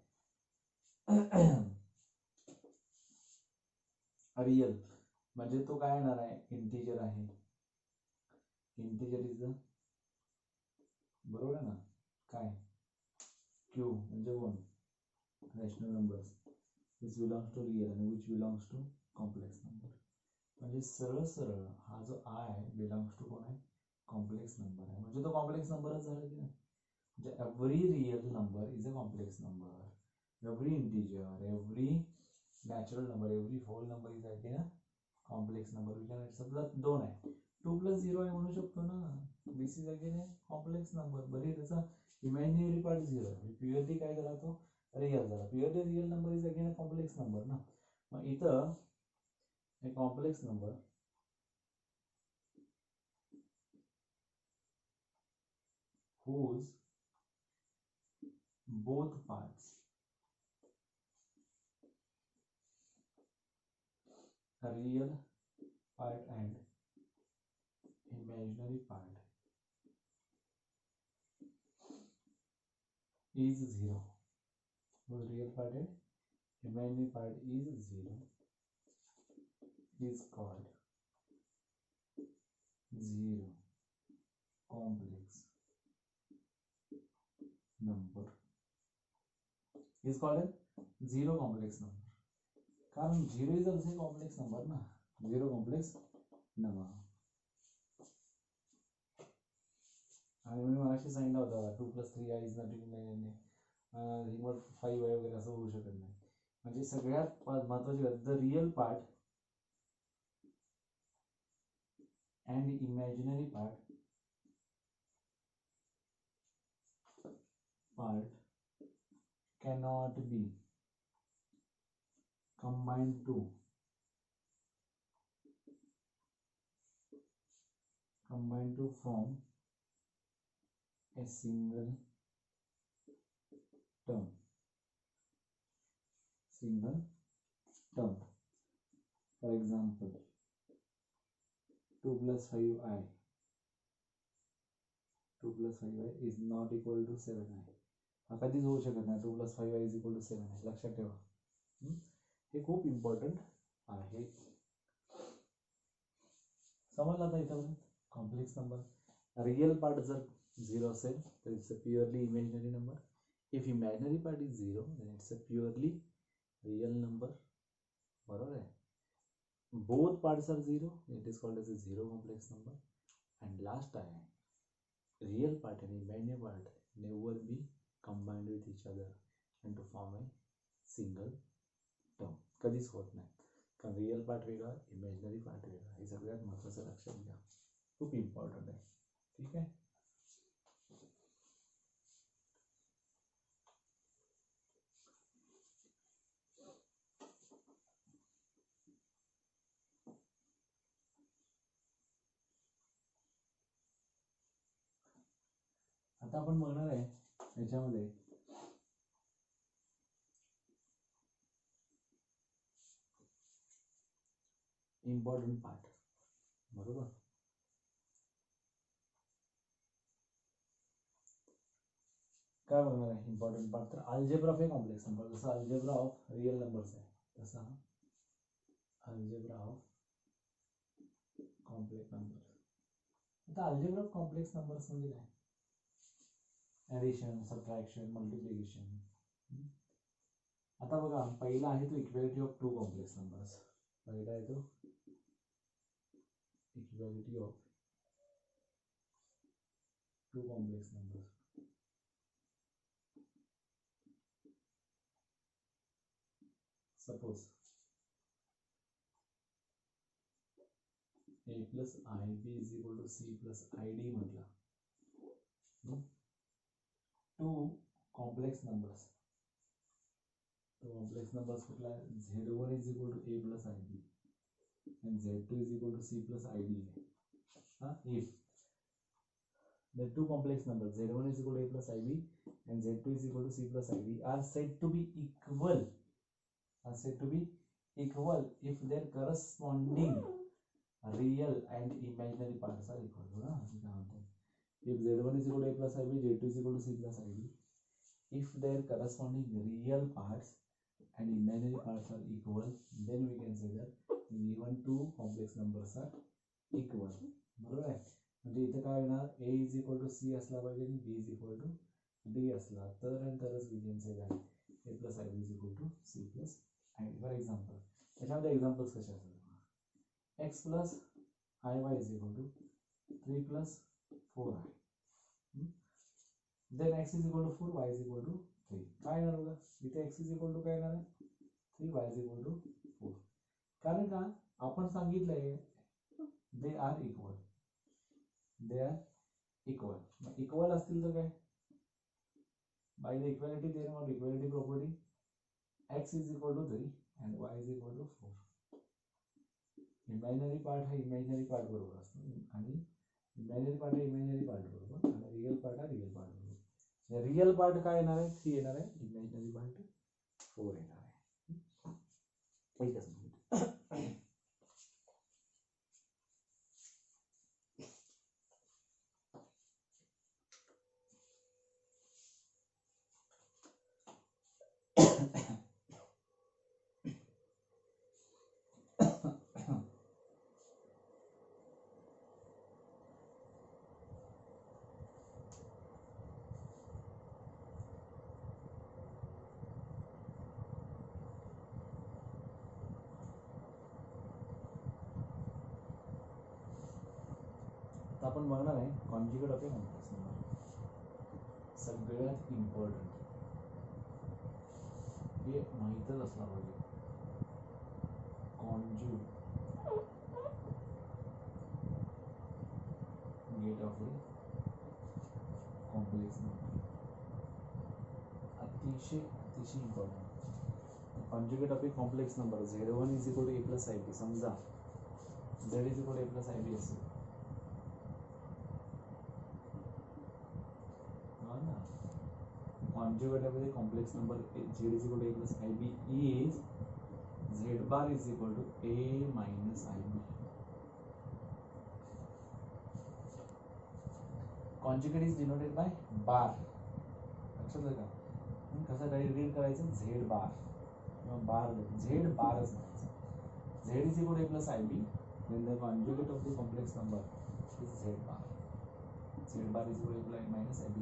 रियल म्हणजे तो काय येणार आहे, इंटिजर आहे. इंटिजर इज द, बरोबर आहे ना, काय क्यू म्हणजे कोण, rational numbers which belongs to real आणि which belongs to complex number. म्हणजे सरळ सरळ हा जो आय आहे बिलॉंग्स टू कोण आहे, कॉम्प्लेक्स नंबर आहे. म्हणजे तो कॉम्प्लेक्स नंबरच झाला की नाही. म्हणजे every real number is a complex number, every integer, every natural number, every whole number is again a complex number. समजा 2 आहे, 2+0 आहे म्हणू शकतो ना, this is again a complex number. बरे त्याचा इमॅजिनरी पार्ट 0 आहे, प्युअरली काय झाला तो रियल झाला. Purely real number is again a complex number ना. मग इथं a complex number whose both parts a real part and imaginary part is 0, whose real part and imaginary part is 0 is called zero complex number, is called a zero complex number. कारण 0 is also a complex number ना, zero complex number. आणि मी मगाशी सांगितलं होतं 2+3 is not remote 5 वगैरे असं होऊ शकत नाही. म्हणजे सगळ्यात महत्वाची गोष्ट, the real part and imaginary part cannot be combined to form a single term. For example, 2+5i is not equal to 7i. हा कधीच होऊ शकत नाही. 2+5i is equal to 7i. लक्षात ठेवा, हे खूप इम्पॉर्टंट आहे. समजलं आता इथं. कॉम्प्लेक्स नंबर रियल पार्ट जर 0 असेल तर it's a purely imaginary number. If imaginary part is 0 then it's a purely real number. बरोबर आहे. both parts are 0, it is called as a zero complex number. And last आहे, real part and imaginary part never be combined with each other and to form a single term. कधीच होत नाही, कारण real part वेगळा, imaginary part वेगळा. हे सगळ्यात महत्त्वाचं लक्षात घ्या, खूप इम्पॉर्टंट आहे. ठीक आहे. आता आपण बघणार आहे याच्यामध्ये इम्पॉर्टंट पार्ट. बरोबर, काय बघणार आहे इम्पॉर्टंट पार्ट, तर algebra of a complex number. जसं अल्जेब्रा ऑफ रियल नंबर्स आहे तसा अल्जेब्रा ऑफ कॉम्प्लेक्स नंबर्स. आता अल्जेब्रा ऑफ कॉम्प्लेक्स नंबर्स म्हणजे काय, ॲडिशन, सबट्रॅक्शन, मल्टिप्लिकेशन. आता बघा, पहिला आहे तो equality of two complex numbers. पहिला आहे तो equality of two complex numbers. Suppose a plus ib is equal to c plus id म्हटला. टू कॉम्प्लेक्स नंबर्स कुठला आहे, z1 is equal to a plus ib and z2 is equal to c plus id. If the two complex numbers z1 is equal to a plus ib and z2 is equal to c plus id are said to be equal, if their corresponding real and imaginary parts are equal. If z1 is equal to a plus ib, z2 is equal to c plus id, if their corresponding real parts and imaginary parts are equal, then we can say that given two complex numbers are equal. बरोबर आहे. म्हणजे इथे काय होणार, a is equal to c असला पाहिजे आणि b is equal to d असला तर and तरच we can say that a plus ib is equal to c plus id. For example त्याच्यामध्ये एक्झाम्पल्स कसे असतात, x plus iy is equal to 3 plus 4i. then x is equal to 4, y is equal to 3. काय येणार बघा इथे x is equal to काय येणार आहे 3, y is equal to 4. कारण का आपण सांगितलंय they are equal, they are equal. Equal असतील तर काय, by the equality theorem or equality property x is equal to 3 and y is equal to 4. Imaginary part हा इमॅजिनरी पार्ट बरोबर असतो आणि इमॅजिनरी पार्ट हा इमॅजिनरी पार्ट बरोबर आणि रिअल पार्ट हा रिअल पार्ट बरोबर. रिअल पार्ट काय येणार आहे 3 येणार आहे, इमॅजिनरी पार्ट 4 येणार आहे. एकच मिनिट. आपण बघणार आहे conjugate of a complex number. सगळ्यात इम्पॉर्टंट हे माहीतच असला पाहिजे, conjugate of a complex number. अतिशय अतिशय important. Conjugate of a complex number z1 is equal to a plus ib. समजा z is equal to a plus ib असेल conjugate of the complex number z is equal to a plus ib is z bar is equal to a minus ib. conjugate is denoted by bar. लक्षात आहे का, कसं read करायचं z bar किंवा बार z बारच म्हणायचं. z is equal to a plus ib then the conjugate of the complex number is z bar. z bar is equal to a minus ib.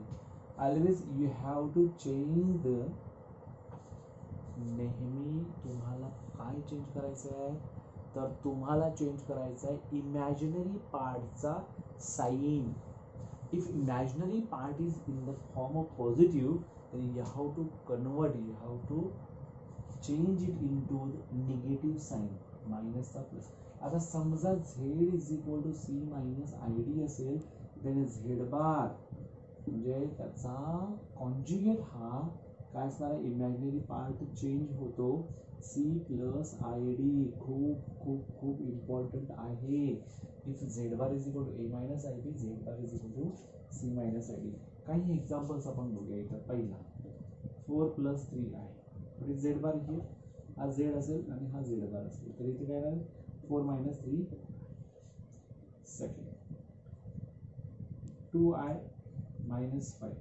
Always you have to change the, नेहमी तुम्हाला काय change करायचं आहे तर तुम्हाला change करायचं आहे imaginary पार्टचा sign. If imaginary part is in the form of positive then you have to convert, you have to change it into negative sign मायनसचा प्लस. आता समजा z is equal to c minus id असेल then z bar म्हणजे त्याचा conjugate हा काय असणार आहे, इमॅजिनरी पार्ट चेंज होतो c प्लस आय डी. खूप खूप खूप इम्पॉर्टंट आहे. If z bar is equal to a minus i b, z bar is equal to c minus i d. काही एक्झाम्पल्स आपण बघूया. इथं पहिला 4 प्लस 3 आहे, झेड बार हिअर, हा झेड असेल आणि हा झेड बार असेल तर इथे काय राहील 4 मायनस 3. Second 2i minus 5.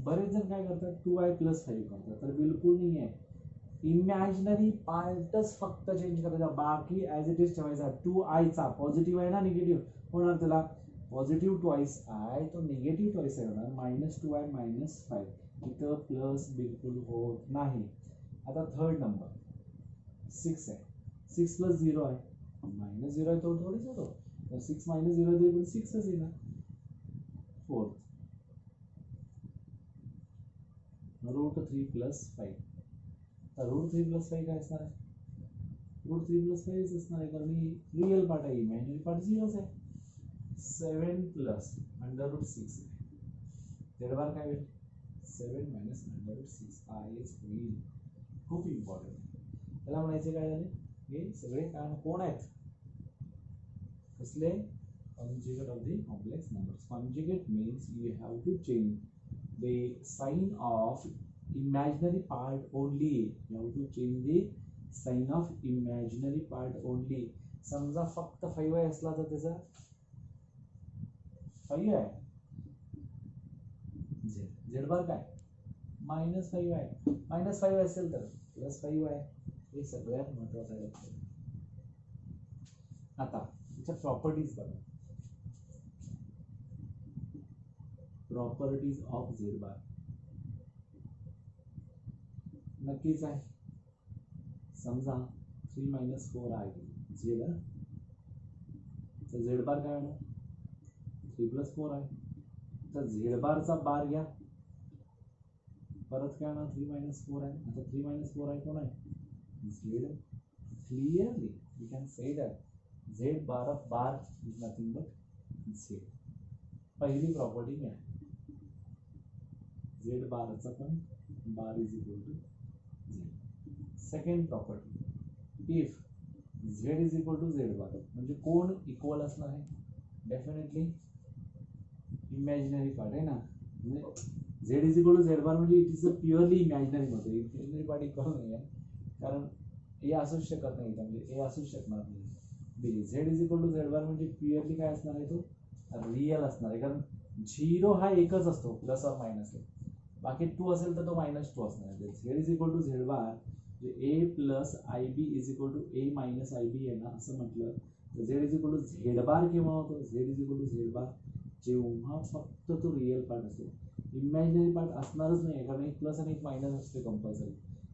बरेच जण काय करतात 2i प्लस 5 करतात, तर बिलकुल नाही आहे. इमॅजिनरी पार्टच फक्त चेंज करायचा, बाकी ॲज इट इज ठेवायचा. 2i चा पॉझिटिव्ह आहे ना निगेटिव्ह होणार, त्याला पॉझिटिव्ह ट्वाइस आय तो निगेटिव्ह ट्वाइस आहे होणार, मायनस 2i मायनस 5. इथं प्लस बिलकुल होत नाही. आता थर्ड नंबर 6 आहे, 6 प्लस 0 आहे, मायनस 0 आहे तो थोडीच होतो, तर 6 मायनस 0 तरी पण 6च येणार. Fourth root 3 plus 5. तर रूट 3 प्लस 5 काय असणार आहे, रूट 3 प्लस 5 असणार आहे, कारण ही रिअल पार्ट आहे, इमॅजिनरी पार्ट 0च आहे. 7 plus under root 6 Z bar काय होईल 7 मायनस अंडर रूट 6 आयच होईल. खूप इम्पॉर्टंट. त्याला म्हणायचे काय झाले, हे सगळे काय कोण आहेत, कसले, conjugate of the complex numbers. Conjugate means you have to change the sign of imaginary part only. You have to change the sign of imaginary part only. समजा फक्त 5 आहे असला तर त्याचा 5 आहे z, झेड बार काय -5 आहे, -5 असेल तर +5 आहे, हे सगळ्यात महत्वाचं आहे लक्षात. आता त्याच्या प्रॉपर्टीज बघा, प्रॉपर्टीज ऑफ झेड बार नक्कीच आहे. समजा 3 - 4 आहे झेड, तर झेड बार काय होणार 3 + 4 आहे, तर झेड बारचा बार घ्या, परत काय होणार 3 - 4 आहे. आता 3 - 4 आहे कोण आहे Z. Clearly we can say that Z bar of bar is nothing but Z. पहिली प्रॉपर्टी मिळाली. झेड बारचा पण bar is equal to Z. Second property, if Z is equal to Z bar म्हणजे कोण इक्वल असणार आहे, definitely imaginary part आहे ना, म्हणजे z is equal to Z bar म्हणजे it is a purely imaginary मध्ये, इमॅजिनरी पार्ट इक्वल नाही आहे, कारण ए असूच शकत नाही, म्हणजे ए असूच शकणार नाही. B z is equal to Z bar म्हणजे प्युअरली काय असणार आहे, तो रिअल असणार आहे, कारण 0 हा एकच असतो प्लस और मायनस, बाकी 2 असेल तर तो -2 असणार आहे. Z is equal to Z bar म्हणजे a plus I b is equal to a minus i b आहे ना, असं म्हटलं तर z is equal to Z bar केव्हा होतो, z is equal to Z bar जेव्हा फक्त तो रिअल पार्ट असतो, इमॅजिनरी पार्ट असणारच नाही, कारण एक प्लस आणि एक मायनस असते कंपल्सरी.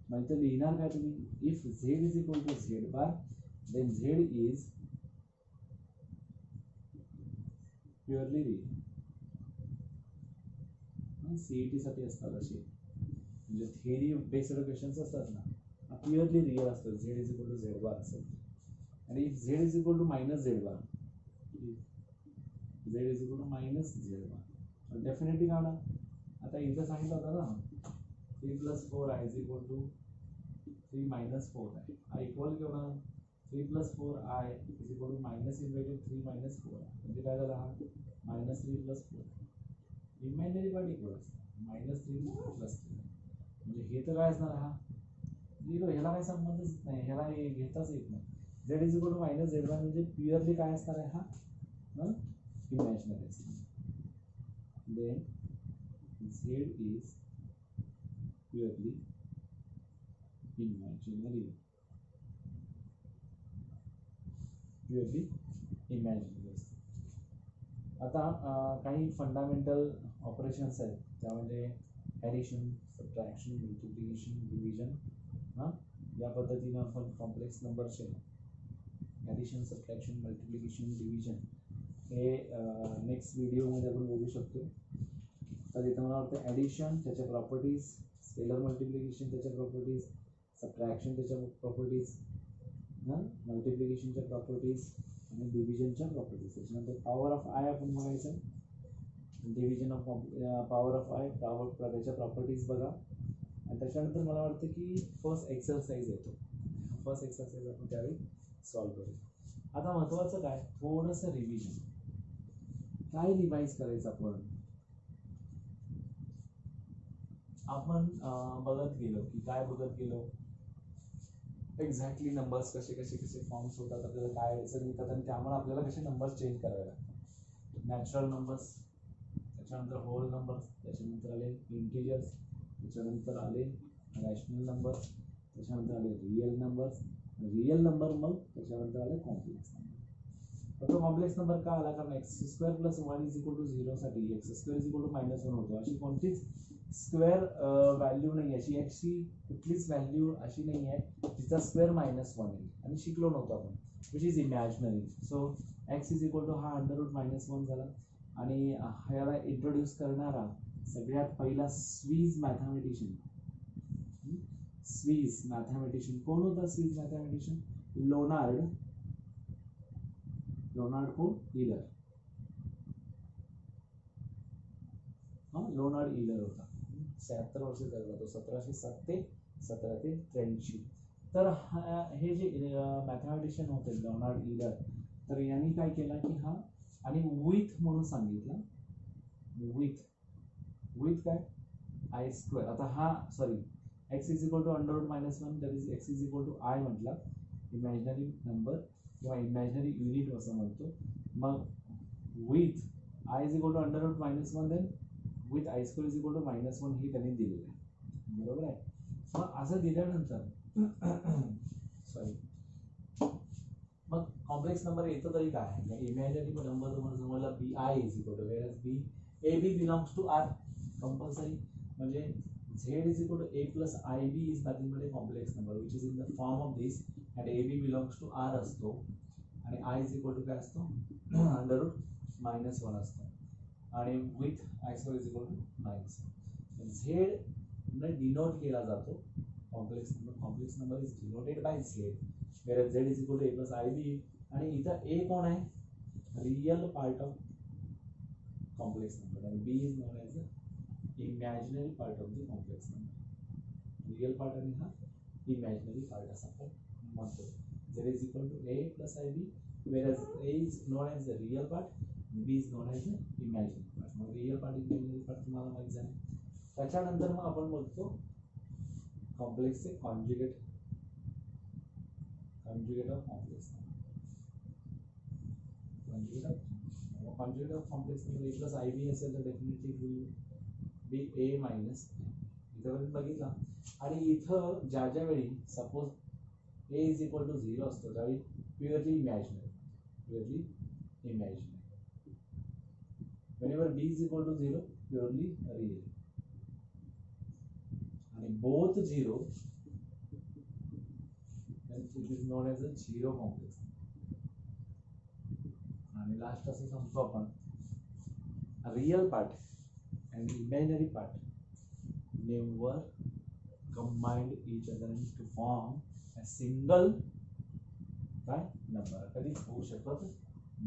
म्हणजे लिहिणार काय तुम्ही, if Z is equal to Z bar then Z is purely real. CET साठी असतात असे, म्हणजे थिअरी बेस्ड क्वेश्चन्स असतात ना, प्युअरली रिअल असतं Z is equal to Z bar असेल. आणि if Z is equal to -Z bar, Z is equal to -Z bar definitely काय होणार. आता इथं सांगितलं होतं ना 3 + 4 आहे इज इक्वल टू 3 - 4 आहे, हा इक्वल केवढा 3 + 4 आहे इज इक्वल टू -3 - 4 आहे, म्हणजे काय झालं हा -3 + 4. इमॅजिनरी पार्ट इक्वल असतं -3 + 3, म्हणजे हे तर काय असणार हा 0, ह्याला काही संबंधच नाही, ह्याला घेताच येत नाही. Z is equal to -Z bar म्हणजे प्युअरली काय असणार आहे हा इमॅजिनरी असणार. Then Z is purely imaginary, purely imaginary असते. आता काही फंडामेंटल ऑपरेशन्स आहेत, त्यामध्ये ॲडिशन, सबट्रॅक्शन, मल्टिप्लिकेशन, डिव्हिजन, या पद्धतीनं आपण कॉम्प्लेक्स नंबरचे ॲडिशन, सबट्रॅक्शन, मल्टिप्लिकेशन, डिव्हिजन हे नेक्स्ट व्हिडिओमध्ये आपण बघू शकतो. तर इथं मला वाटतं ॲडिशन त्याच्या प्रॉपर्टीज, स्केलर मल्टिप्लिकेशन त्याच्या प्रॉपर्टीज, सबट्रॅक्शन त्याच्या प्रॉपर्टीज, मल्टिप्लिकेशनच्या प्रॉपर्टीज आणि डिव्हिजनच्या प्रॉपर्टीज. त्याच्यानंतर पॉवर ऑफ आय आपण बघायचं, division of power of I, त्याच्या प्रॉपर्टीज बघा. आणि त्याच्यानंतर मला वाटतं की फर्स्ट एक्सरसाइज येतो, फर्स्ट एक्सरसाइज आपण त्यावेळी सॉल्व्ह करू. आता महत्त्वाचं काय, थोडंसं रिव्हिजन, काय रिवाइज करायचं आपण बघत गेलो की काय बघत गेलो, एक्झॅक्टली नंबर्स कसे फॉर्म्स होतात, आपल्याला काय अडचण येतात, आणि त्यामुळे आपल्याला कसे नंबर्स चेंज करावे लागतात. नॅचरल नंबर्स, त्याच्यानंतर होल नंबर्स, त्याच्यानंतर आले इंटिजर्स, त्याच्यानंतर आले रॅशनल नंबर्स, त्याच्यानंतर आले रिअल नंबर, मग त्याच्यानंतर आले कॉम्प्लेक्स नंबर. तो कॉम्प्लेक्स नंबर का आला, कारण x² + 1 = 0 साठी x² = -1 होतो. अशी कोणतीच स्क्वेअर व्हॅल्यू नाही, अशी एक्सची कुठलीच व्हॅल्यू अशी नाही आहे जिचा स्क्वेअर -1 येईल, आणि शिकलो नव्हतो आपण, which is imaginary. So x = हा √-1 झाला. आणि ह्याला इंट्रोड्यूस करणारा सगळ्यात पहिला स्वीज मॅथमॅटिशियन कोण होता? स्वीज मॅथमॅटिशियन लोनार्ड इलर. लोनार्ड इलर होता, 76 वर्ष जगला तो, 1707 ते 1783. तर हे जे मॅथमॅटिशियन होते लोनार्ड इलर, तर यांनी काय केलं की हा, आणि विथ म्हणून सांगितलं, विथ काय I². आता हा sorry x = √-1, that is x = I म्हटलं, इमॅजिनरी नंबर किंवा इमॅजिनरी युनिट असं म्हणतो. मग with I = √-1, then with I square is equal to -1 हे त्यांनी दिलेलं आहे, बरोबर आहे. मग असं दिल्यानंतर सॉरी, मग कॉम्प्लेक्स नंबर येतो तरी काय आहे, इमॅजिनरी नंबर तुम्हाला समजला B I is equal to where B A B belongs to R compulsory, म्हणजे z is equal to a plus ib is nothing but a complex number which is in the form of this, and ab belongs to r असतो आणि i is equal to काय असतो under root -1 असतो आणि with i square is equal to -1. z ने denote केला जातो complex number is denoted by z, whereas z is equal to a plus ib, आणि इथं a कोण आहे, real part of complex number, आणि b is known as the imaginary part of the complex number. Real part आणि हा imaginary part असा आपण म्हणतो. Z is equal to a plus ib, whereas a is known as the real part, b is known as the imaginary part. मग real part imaginary part तुम्हाला माहित झालं. त्याच्यानंतर मग आपण बोलतो कॉम्प्लेक्सचे conjugate of complex conjugate of complex number a plus ib असेल तर डेफिनेटली बी ए मायनस इथं बघितला. आणि इथं ज्या वेळी suppose A is equal to 0 असतो त्यावेळी purely imaginary, whenever b is equal to 0 purely real, आणि both 0 then it is known as a zero complex. आणि लास्ट असं सांगतो आपण real part and imaginary part never combined each other to form a single number. कधीच होऊ शकत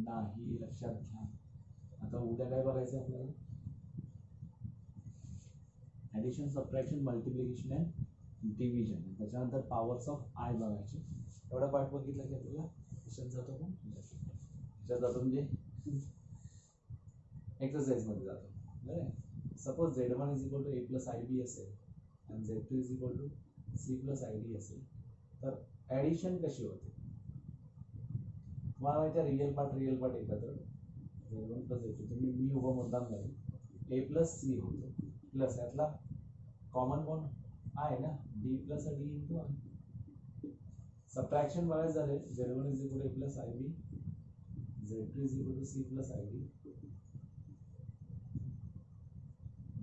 नाही, लक्षात घ्या. आता उद्या काय बघायचं आपल्याला, addition, subtraction, multiplication and division, त्याच्यानंतर पॉवर्स ऑफ आय बघायचे. एवढा पार्ट बघितला की आपल्याला क्वेश्चन जातो पण त्याच्यात जातो म्हणजे एक्सरसाइज मध्ये जातो. बरं, suppose z1 is equal to a plus ib असेल आणि z2 is equal to c plus id असेल तर ॲडिशन कशी होते तुम्हाला माहिती आहे. रिअल पार्ट एकत्र z1 प्लस a2 तुम्ही मी उभा मुद्दाम नाही, a प्लस c होतो प्लस यातला कॉमन कोण आहे ना, d plus d into i. Subtraction बघायचं झाले z1 is equal to a plus ib, z2 is equal to c plus id,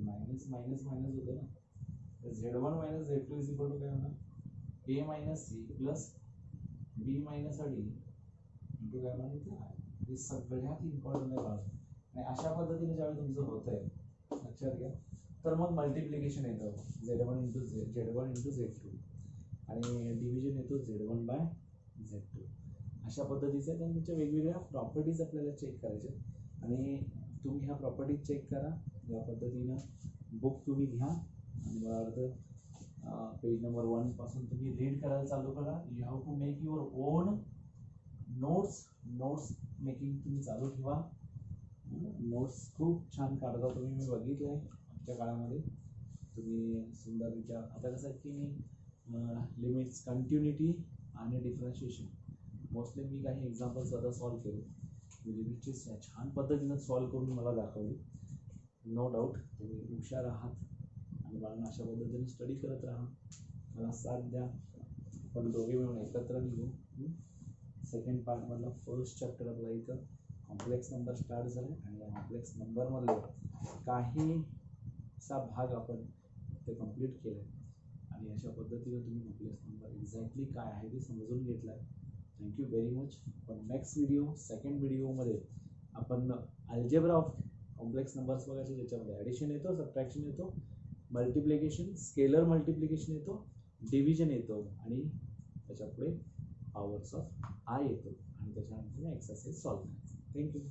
minus minus minus होतं ना, तर z1 minus z2 is equal to काय होणार, a minus c plus b minus d into काय होणार इथे i. हे सगळ्यात इम्पॉर्टंट आहे बाळा. आणि अशा पद्धतीने ज्यावेळी तुमचं होतंय लक्षात घ्या, तर मग मल्टिप्लिकेशन येतं z1 इंटू z2 आणि डिव्हिजन येतो z1 बाय z2. अशा पद्धतीचे त्यांच्या वेगवेगळ्या प्रॉपर्टीज आपल्याला चेक करायच्या, आणि तुम्ही ह्या प्रॉपर्टीज चेक करा. या पद्धतीनं बुक तुम्ही घ्या आणि मला वाटतं पेज नंबर 1 पासून तुम्ही रीड करायला चालू करा. You have to make your own notes making तुम्ही चालू ठेवा. नोट्स खूप छान काढता तुम्ही, मी बघितलं आहे आमच्या काळामध्ये तुम्ही सुंदररित्या. आता कसं आहे की लिमिट्स, कंटिन्युटी आणि डिफरन्शिएशन मोस्टली मी काही एक्झाम्पल स्वतः सॉल्व केले, लिमिटची छान पद्धतीनं सॉल्व करून मला दाखवली. नो डाऊट तुम्ही हुशार आहात आणि मला अशा पद्धतीने स्टडी करत राहा, मला साथ द्या. आपण दोघे मिळून एकत्र निघू. सेकंड पार्टमधला फर्स्ट चॅप्टर आपला इथं कॉम्प्लेक्स नंबर स्टार्ट झाला आणि या कॉम्प्लेक्स नंबरमधले काहीसा भाग आपण ते कंप्लीट केलं आहे आणि अशा पद्धतीने तुम्ही कॉम्प्लेक्स नंबर एक्झॅक्टली काय आहे ते समजून घेतलं आहे. Thank you very much. पण नेक्स्ट व्हिडिओ, सेकंड व्हिडिओमध्ये आपण अल्जेब्रा ऑफ कॉम्प्लेक्स नंबर्स बघायचे, ज्याच्यामध्ये ॲडिशन येतो, सबट्रॅक्शन येतो, मल्टिप्लिकेशन, स्केलर मल्टिप्लिकेशन येतो, डिव्हिजन येतो आणि त्याच्या पुढे पॉवर्स ऑफ आय येतो आणि त्याच्यानंतर एक्सरसाइज सॉल्व्ह करायचं. थँक्यू.